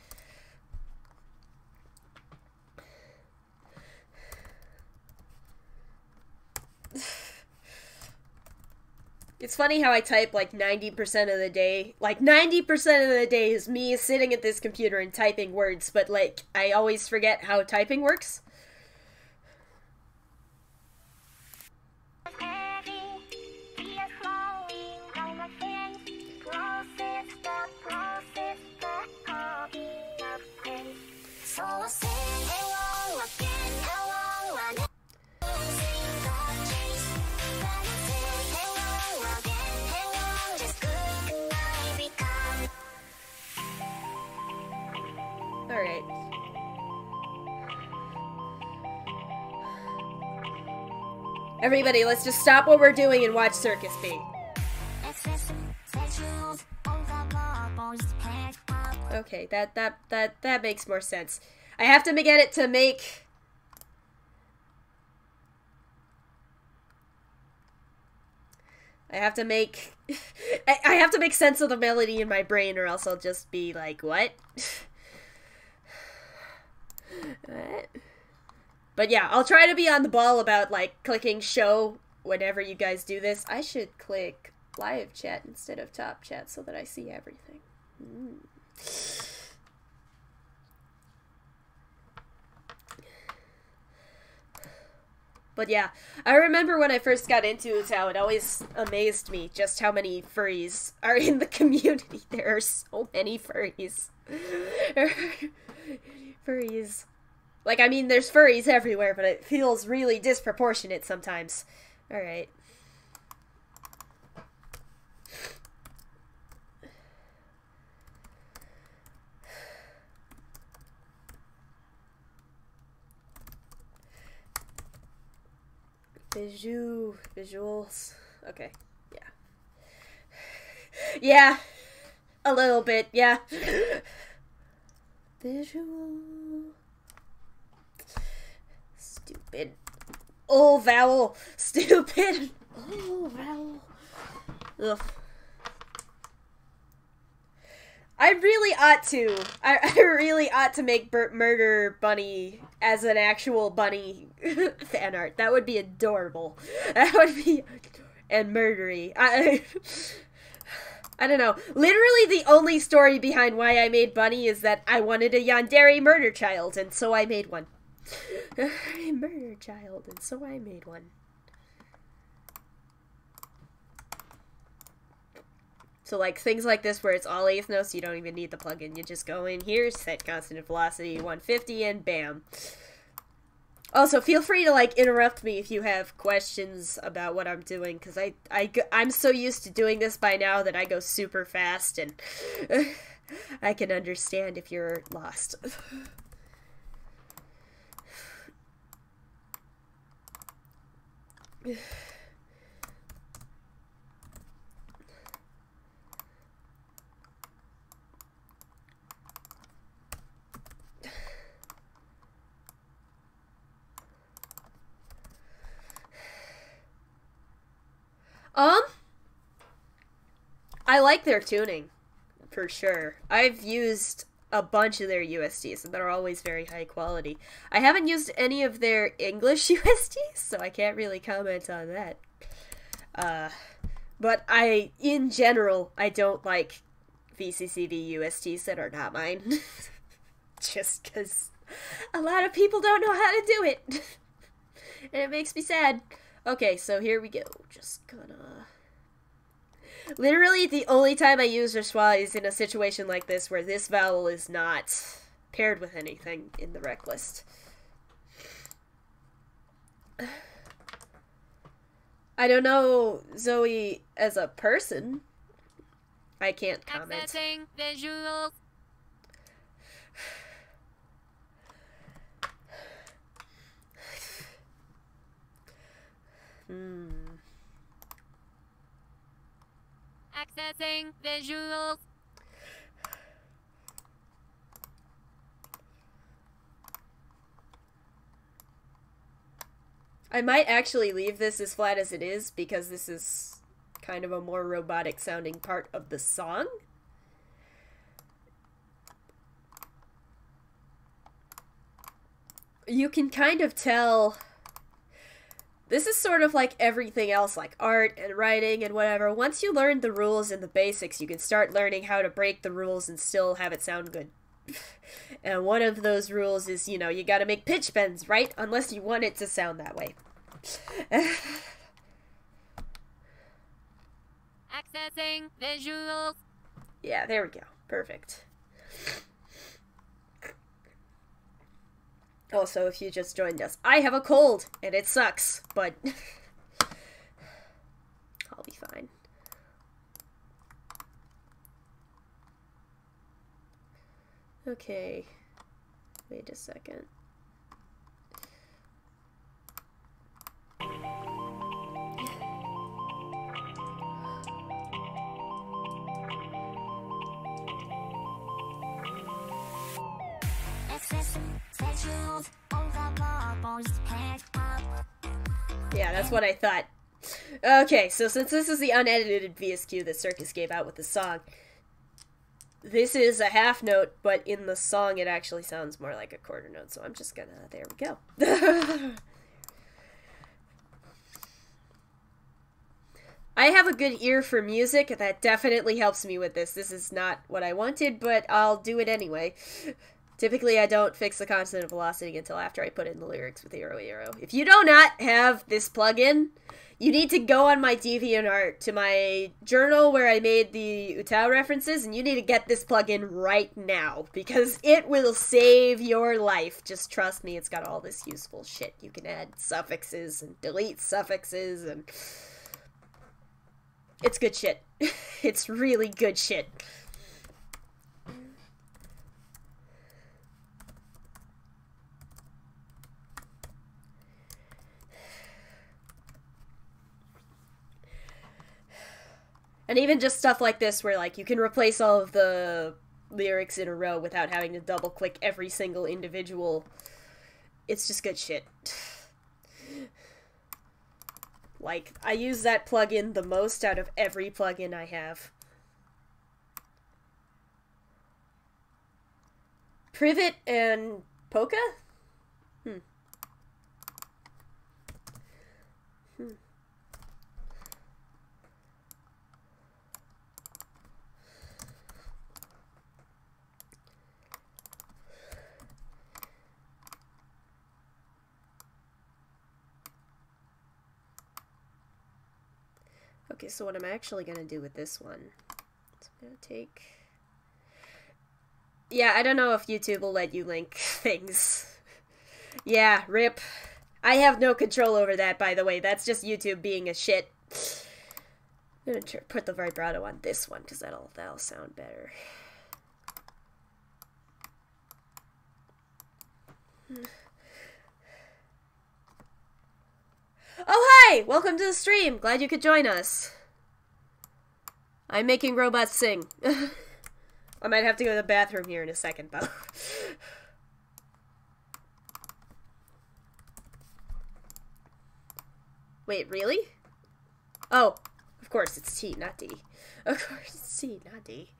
It's funny how I type like 90% of the day. Like 90% of the day is me sitting at this computer and typing words, but like I always forget how typing works. Alright. Everybody, let's just stop what we're doing and watch Circus-P. Okay, that makes more sense. I have to get it to make... I have to make sense of the melody in my brain, or else I'll just be like, what? What? But yeah, I'll try to be on the ball about, like, clicking show whenever you guys do this. I should click live chat instead of top chat so that I see everything. But yeah, I remember when I first got into Utah, it always amazed me just how many furries are in the community. There are so many furries. Furries. Like, I mean, there's furries everywhere, but it feels really disproportionate sometimes. Alright. Visuals. Okay, yeah. Yeah, a little bit, yeah. Visual. Stupid. Oh, vowel. Stupid. Oh, vowel. Ugh. I really ought to. I really ought to make Murder Bunny as an actual bunny fan art. That would be adorable. That would be... And murdery. I don't know. Literally the only story behind why I made Bunny is that I wanted a yandere murder child, and so I made one. A murder child, and so I made one. So, like, things like this where it's all eighth notes, you don't even need the plugin. You just go in here, set constant velocity 150, and bam. Also, feel free to, like, interrupt me if you have questions about what I'm doing, because I'm so used to doing this by now that I go super fast, and I can understand if you're lost. I like their tuning, for sure. I've used a bunch of their USTs, and they're always very high quality. I haven't used any of their English USTs, so I can't really comment on that. But in general, I don't like VCCV USTs that are not mine. Just because a lot of people don't know how to do it. And it makes me sad. Okay, so here we go. Just gonna... Literally, the only time I use schwa is in a situation like this where this vowel is not paired with anything in the rec list. I don't know Zoe as a person. I can't comment. Accessing visuals. Accessing visuals. I might actually leave this as flat as it is because this is kind of a more robotic sounding part of the song. You can kind of tell This is sort of like everything else, like art and writing and whatever. Once you learn the rules and the basics, you can start learning how to break the rules and still have it sound good. And one of those rules is, you know, you gotta make pitch bends, right? Unless you want it to sound that way. Accessing visuals. Yeah, there we go. Perfect. Also, if you just joined us, I have a cold, and it sucks, but I'll be fine. Okay. Wait a second. Yeah, that's what I thought. Okay, so since this is the unedited VSQ that Circus gave out with the song, this is a half note, but in the song it actually sounds more like a quarter note, so I'm just gonna... There we go. I have a good ear for music, that definitely helps me with this. This is not what I wanted, but I'll do it anyway. Typically, I don't fix the consonant velocity until after I put in the lyrics with Eero Eero. If you do not have this plugin, you need to go on my DeviantArt to my journal where I made the Utao references, and you need to get this plugin right now, because it will save your life. Just trust me, it's got all this useful shit. You can add suffixes and delete suffixes, and... it's good shit. It's really good shit. And even just stuff like this where, like, you can replace all of the lyrics in a row without having to double-click every single individual. It's just good shit. Like, I use that plugin the most out of every plugin I have. Privet and Polka? Okay, so what I'm actually going to do with this one is I'm going to take... Yeah, I don't know if YouTube will let you link things. Yeah, rip. I have no control over that, by the way. That's just YouTube being a shit. I'm going to put the vibrato on this one, because that'll sound better. Oh, hi! Welcome to the stream! Glad you could join us. I'm making robots sing. I might have to go to the bathroom here in a second, though. Wait, really? Oh, of course, it's T, not D. Of course, it's T, not D.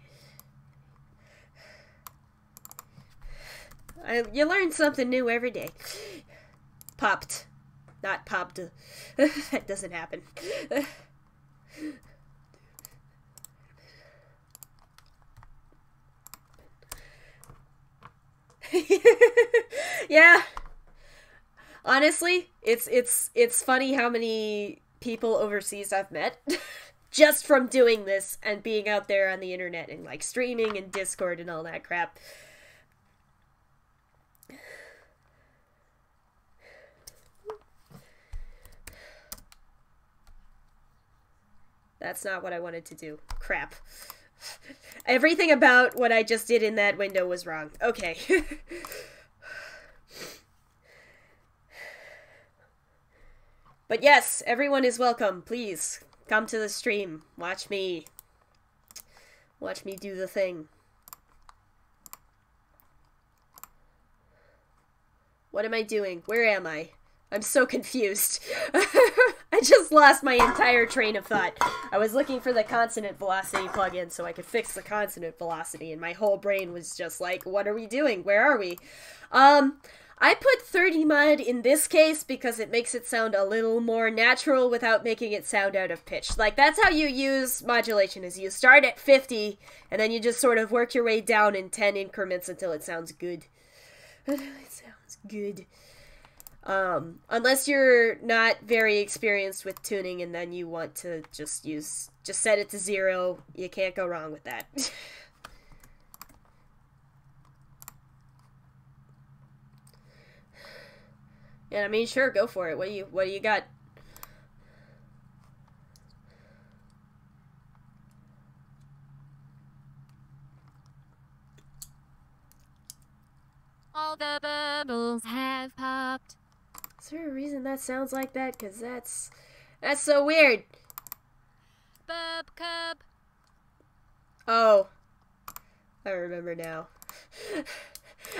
You learn something new every day. Popped. Not popped. That doesn't happen. Yeah. Honestly, it's funny how many people overseas I've met just from doing this and being out there on the internet and like streaming and Discord and all that crap. That's not what I wanted to do. Crap. Everything about what I just did in that window was wrong. Okay. But yes, everyone is welcome. Please, come to the stream. Watch me do the thing. What am I doing? Where am I? I'm so confused. I just lost my entire train of thought. I was looking for the consonant velocity plugin so I could fix the consonant velocity, and my whole brain was just like, what are we doing? Where are we? I put 30 mud in this case because it makes it sound a little more natural without making it sound out of pitch. Like, that's how you use modulation, is you start at 50, and then you just sort of work your way down in 10 increments until it sounds good. Until it sounds good. Unless you're not very experienced with tuning and then you want to just set it to 0, you can't go wrong with that. And I mean, sure, go for it. What do you got? All the bubbles have popped. Is there a reason that sounds like that? Because that's so weird. Bub cub. Oh. I remember now.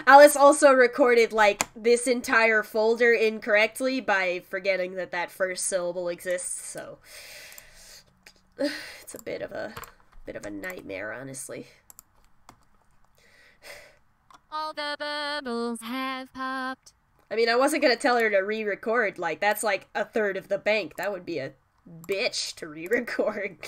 Alice also recorded, like, this entire folder incorrectly by forgetting that that first syllable exists, so it's a bit of a nightmare, honestly. All the bubbles have popped. I mean, I wasn't gonna tell her to re-record, like, that's like a third of the bank. That would be a bitch to re-record.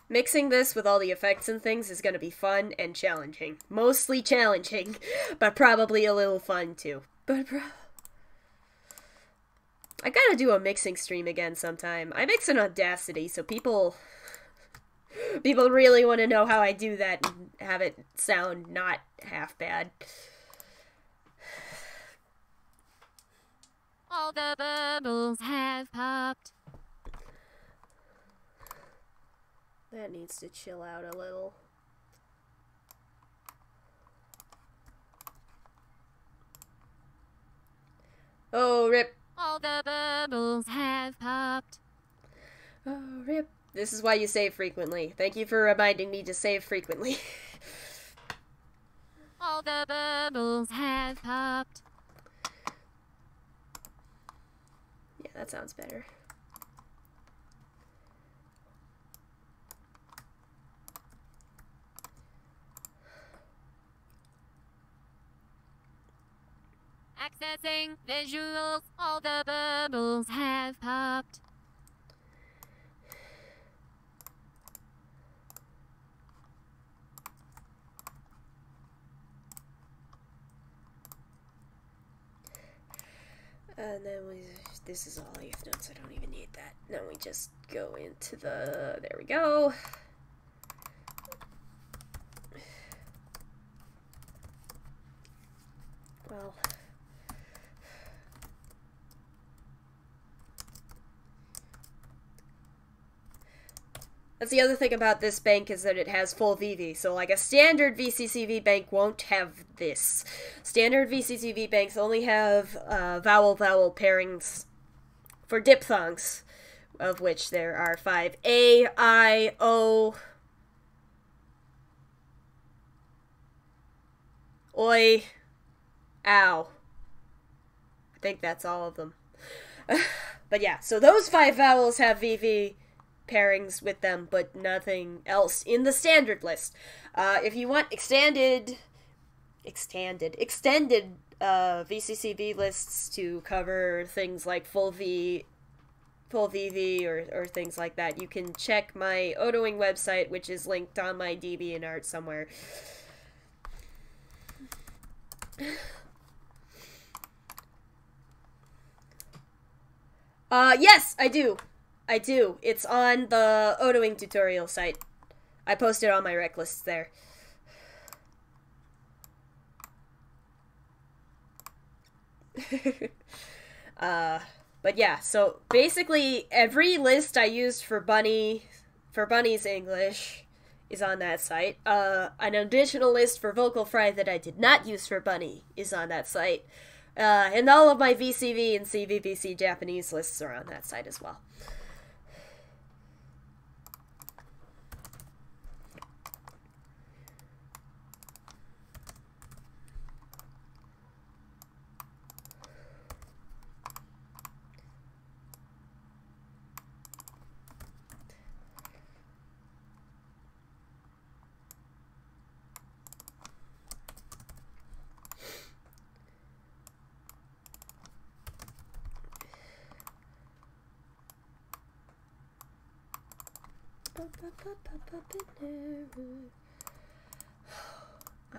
Mixing this with all the effects and things is gonna be fun and challenging. Mostly challenging, but probably a little fun too. I gotta do a mixing stream again sometime. I mix in Audacity, so people really want to know how I do that and have it sound not half bad. All the bubbles have popped. That needs to chill out a little. Oh, rip. All the bubbles have popped. Oh, rip. This is why you save frequently. Thank you for reminding me to save frequently. All the bubbles have popped. Yeah, that sounds better. Accessing visuals. All the bubbles have popped. And then this is all leaf notes. I don't even need that. Now we just go into the, there we go. Well, that's the other thing about this bank, is that it has full VV. So like a standard VCCV bank won't have this. Standard VCCV banks only have vowel-vowel pairings for diphthongs, of which there are 5. A, I, O, oi, ow. I think that's all of them. But yeah, so those 5 vowels have VV pairings with them, but nothing else in the standard list. If you want extended VCCV lists to cover things like full VV or things like that, you can check my Odoing website, which is linked on my DeviantArt somewhere. Yes, I do. It's on the Odoing tutorial site. I posted all my rec lists there. But yeah, so basically every list I used for Bunny's English is on that site. An additional list for Vocal Fry that I did not use for Bunny is on that site. And all of my VCV and CVVC Japanese lists are on that site as well.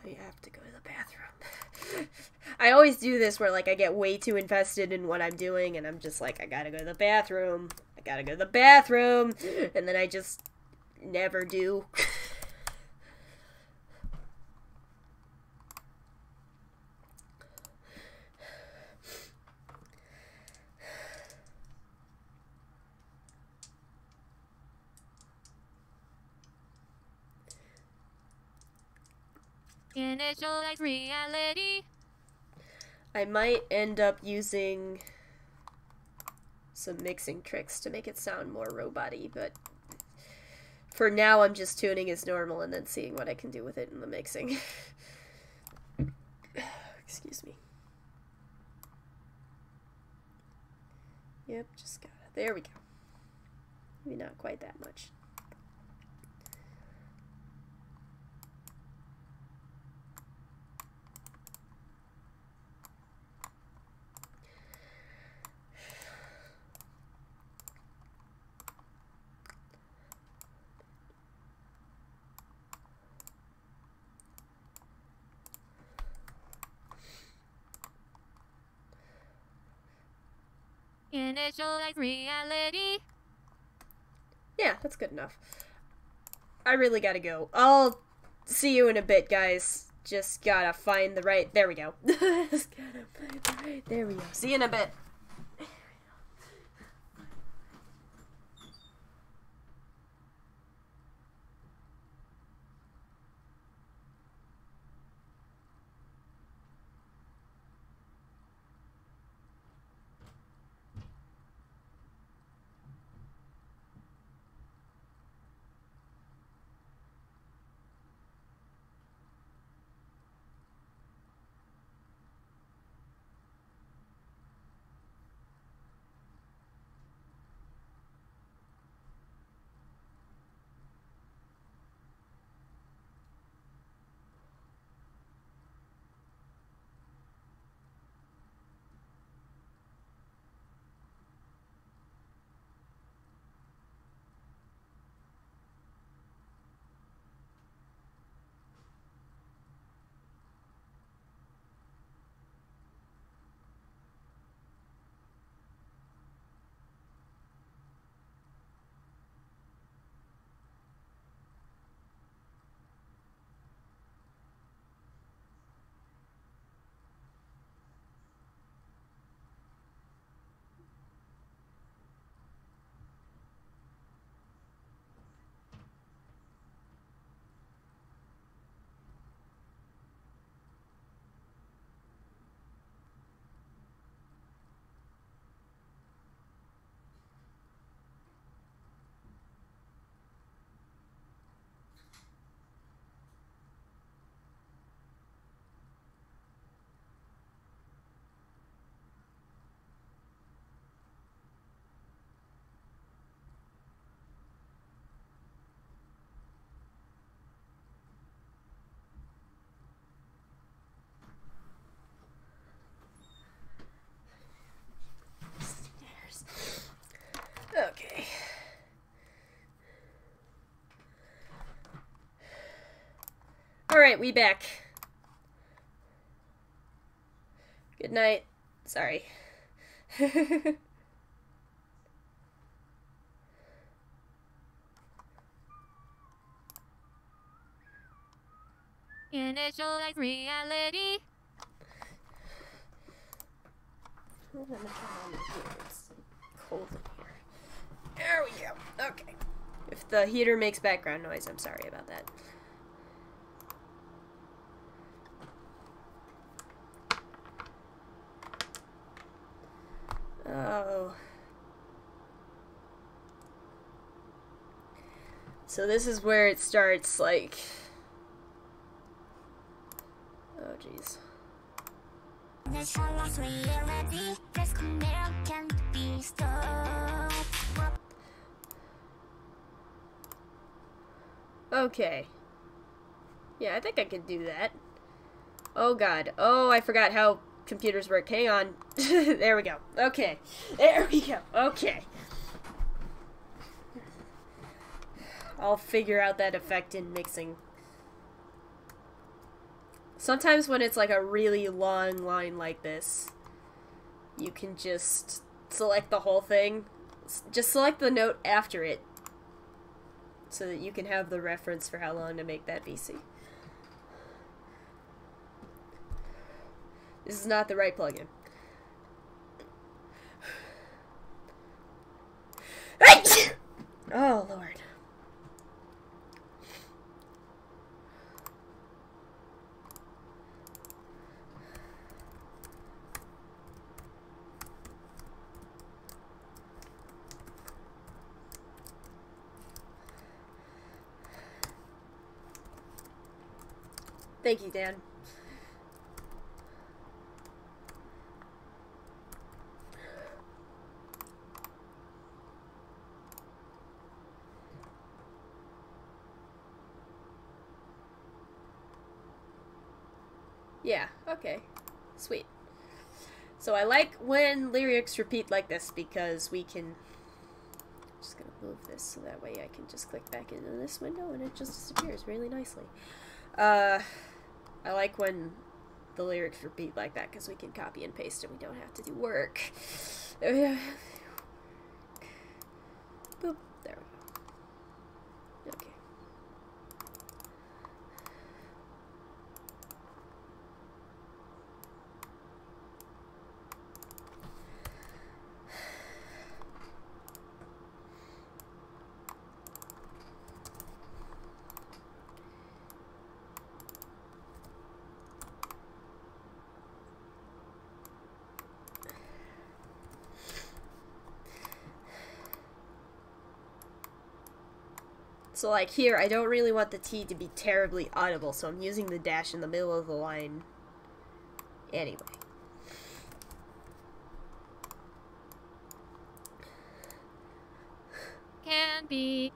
I have to go to the bathroom. I always do this where, like, I get way too invested in what I'm doing, and I'm just like, I gotta go to the bathroom. I gotta go to the bathroom. And then I just never do. Initialize reality. I might end up using some mixing tricks to make it sound more robot-y, but for now I'm just tuning as normal and then seeing what I can do with it in the mixing. Excuse me. Yep, just gotta. There we go. Maybe not quite that much. Initialize reality. Yeah, that's good enough. I really gotta go. I'll see you in a bit, guys. Just gotta find the right... There we go. Just gotta find the right... There we go. See you in a bit. Okay. Alright, we back. Good night. Sorry. Initialize reality. Hold on, I'm trying to hear. It's cold in here. There we go. Okay. If the heater makes background noise, I'm sorry about that. Oh. So this is where it starts, like... Oh, jeez. Okay. Yeah, I think I can do that. Oh, God. Oh, I forgot how computers work. Hang on. There we go. Okay. There we go. Okay. I'll figure out that effect in mixing. Sometimes when it's like a really long line like this, you can just select the whole thing. Just select the note after it so that you can have the reference for how long to make that VC. This is not the right plugin. Oh, Lord. Thank you, Dan. Yeah, okay. Sweet. So I like when lyrics repeat like this because we can... I'm just gonna move this so that way I can just click back into this window and it just disappears really nicely. I like when the lyrics repeat like that because we can copy and paste and we don't have to do work. Boop. There we go. Okay. So like here, I don't really want the T to be terribly audible, so I'm using the dash in the middle of the line anyway. Can be.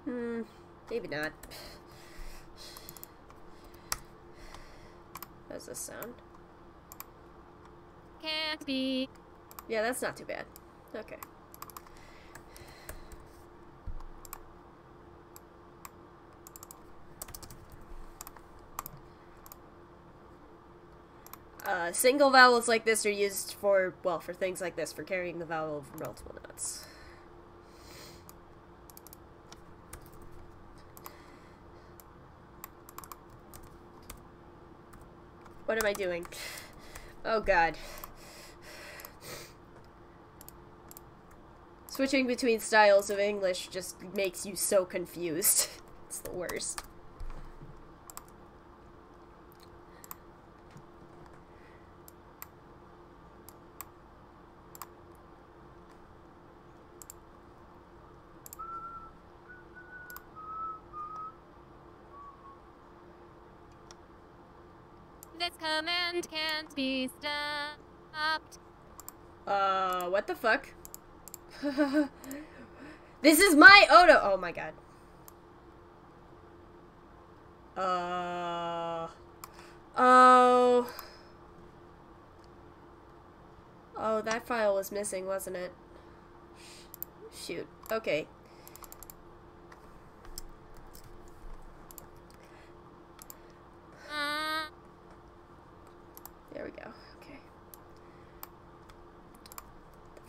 Maybe not. How does this sound? Can't be. Yeah, that's not too bad. Okay. Single vowels like this are used for, well, for things like this, for carrying the vowel over multiple notes. What am I doing? Oh god. Switching between styles of English just makes you so confused. It's the worst. This command can't be stopped. What the fuck? This is my Odo. Oh my god. Oh. Oh, that file was missing, wasn't it? Shoot. Okay. There we go. Okay.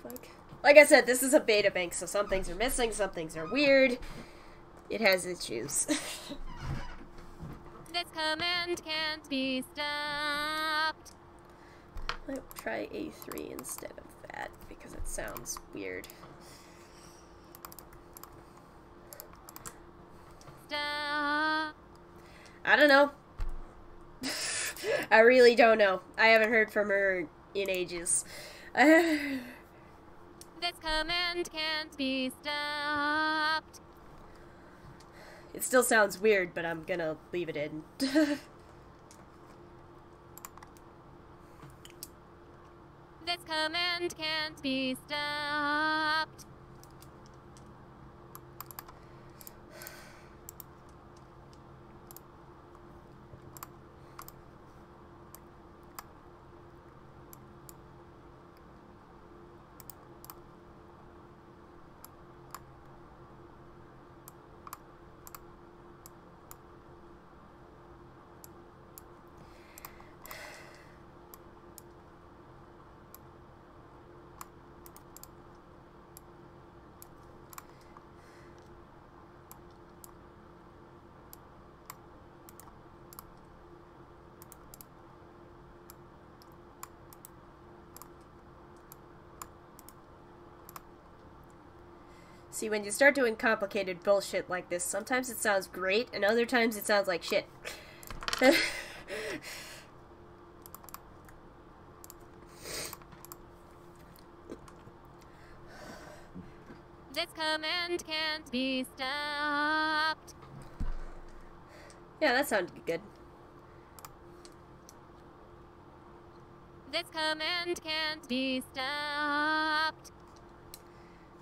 What the fuck? Like I said, this is a beta bank, so some things are missing, some things are weird. It has issues. This command can't be stopped. Let's try A3 instead of that, because it sounds weird. Stop. I don't know. I really don't know. I haven't heard from her in ages. This command can't be stopped. It still sounds weird, but I'm gonna leave it in. This command can't be stopped. See, when you start doing complicated bullshit like this, sometimes it sounds great, and other times it sounds like shit. This command can't be stopped. Yeah, that sounded good. This command can't be stopped.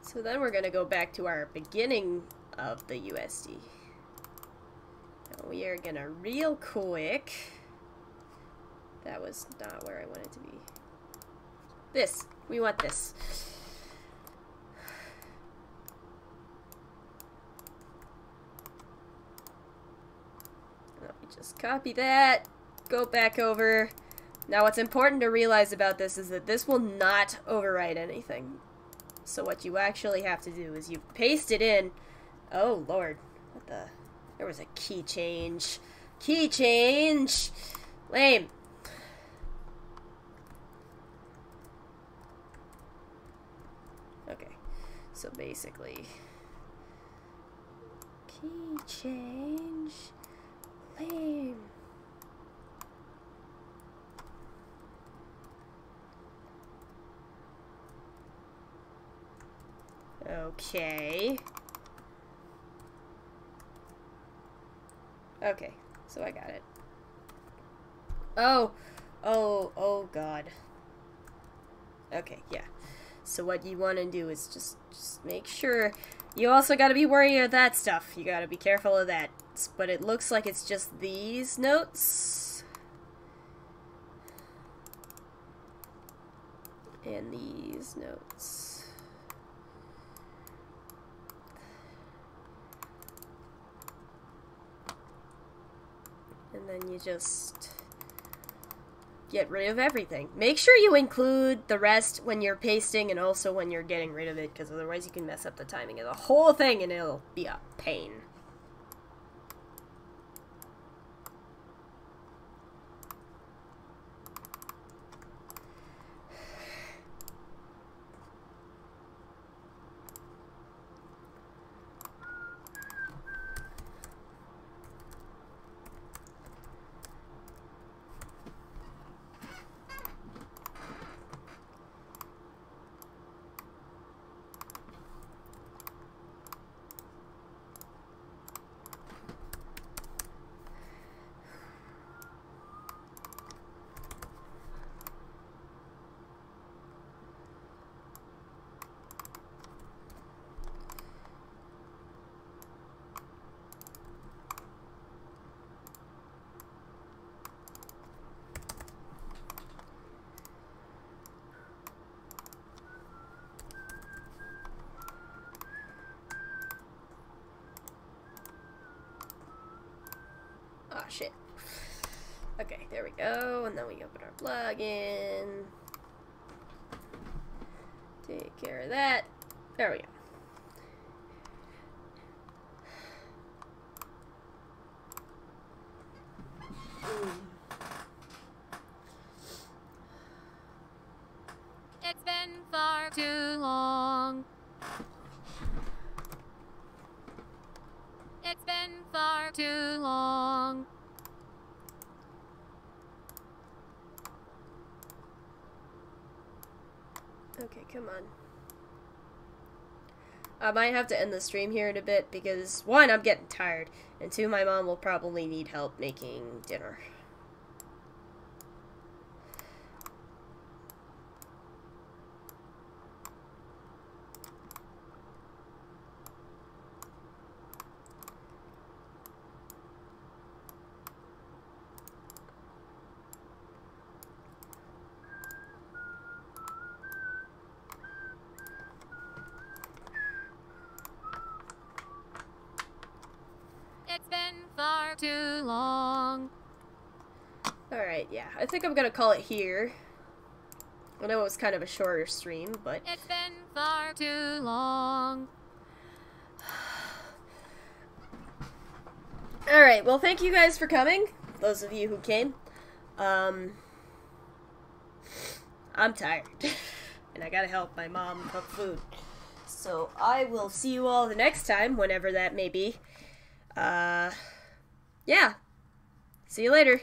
So then we're gonna go back to our beginning of the UST. And we are gonna real quick... That was not where I wanted to be. This. We want this. Let me just copy that. Go back over. Now what's important to realize about this is that this will not overwrite anything. So what you actually have to do is you paste it in. Oh lord. What the... There was a key change. Key change! Lame. Okay. So basically... Key change... Lame. Okay. Okay, so I got it. Oh god. Okay, yeah. So what you want to do is just make sure. You also got to be wary of that stuff. You got to be careful of that. But it looks like it's just these notes. And these notes. And then you just get rid of everything. Make sure you include the rest when you're pasting and also when you're getting rid of it, because otherwise you can mess up the timing of the whole thing and it'll be a pain. Oh, shit. Okay, there we go. And then we open our plugin. Take care of that. There we go. It's been far too long. It's been far too long. Okay, come on. I might have to end the stream here in a bit because, one, I'm getting tired, and two, my mom will probably need help making dinner. It's been far too long. Alright, yeah. I think I'm gonna call it here. I know it was kind of a shorter stream, but... It's been far too long. Alright, well, thank you guys for coming. Those of you who came. I'm tired. And I gotta help my mom cook food. So I will see you all the next time, whenever that may be. Yeah. See you later.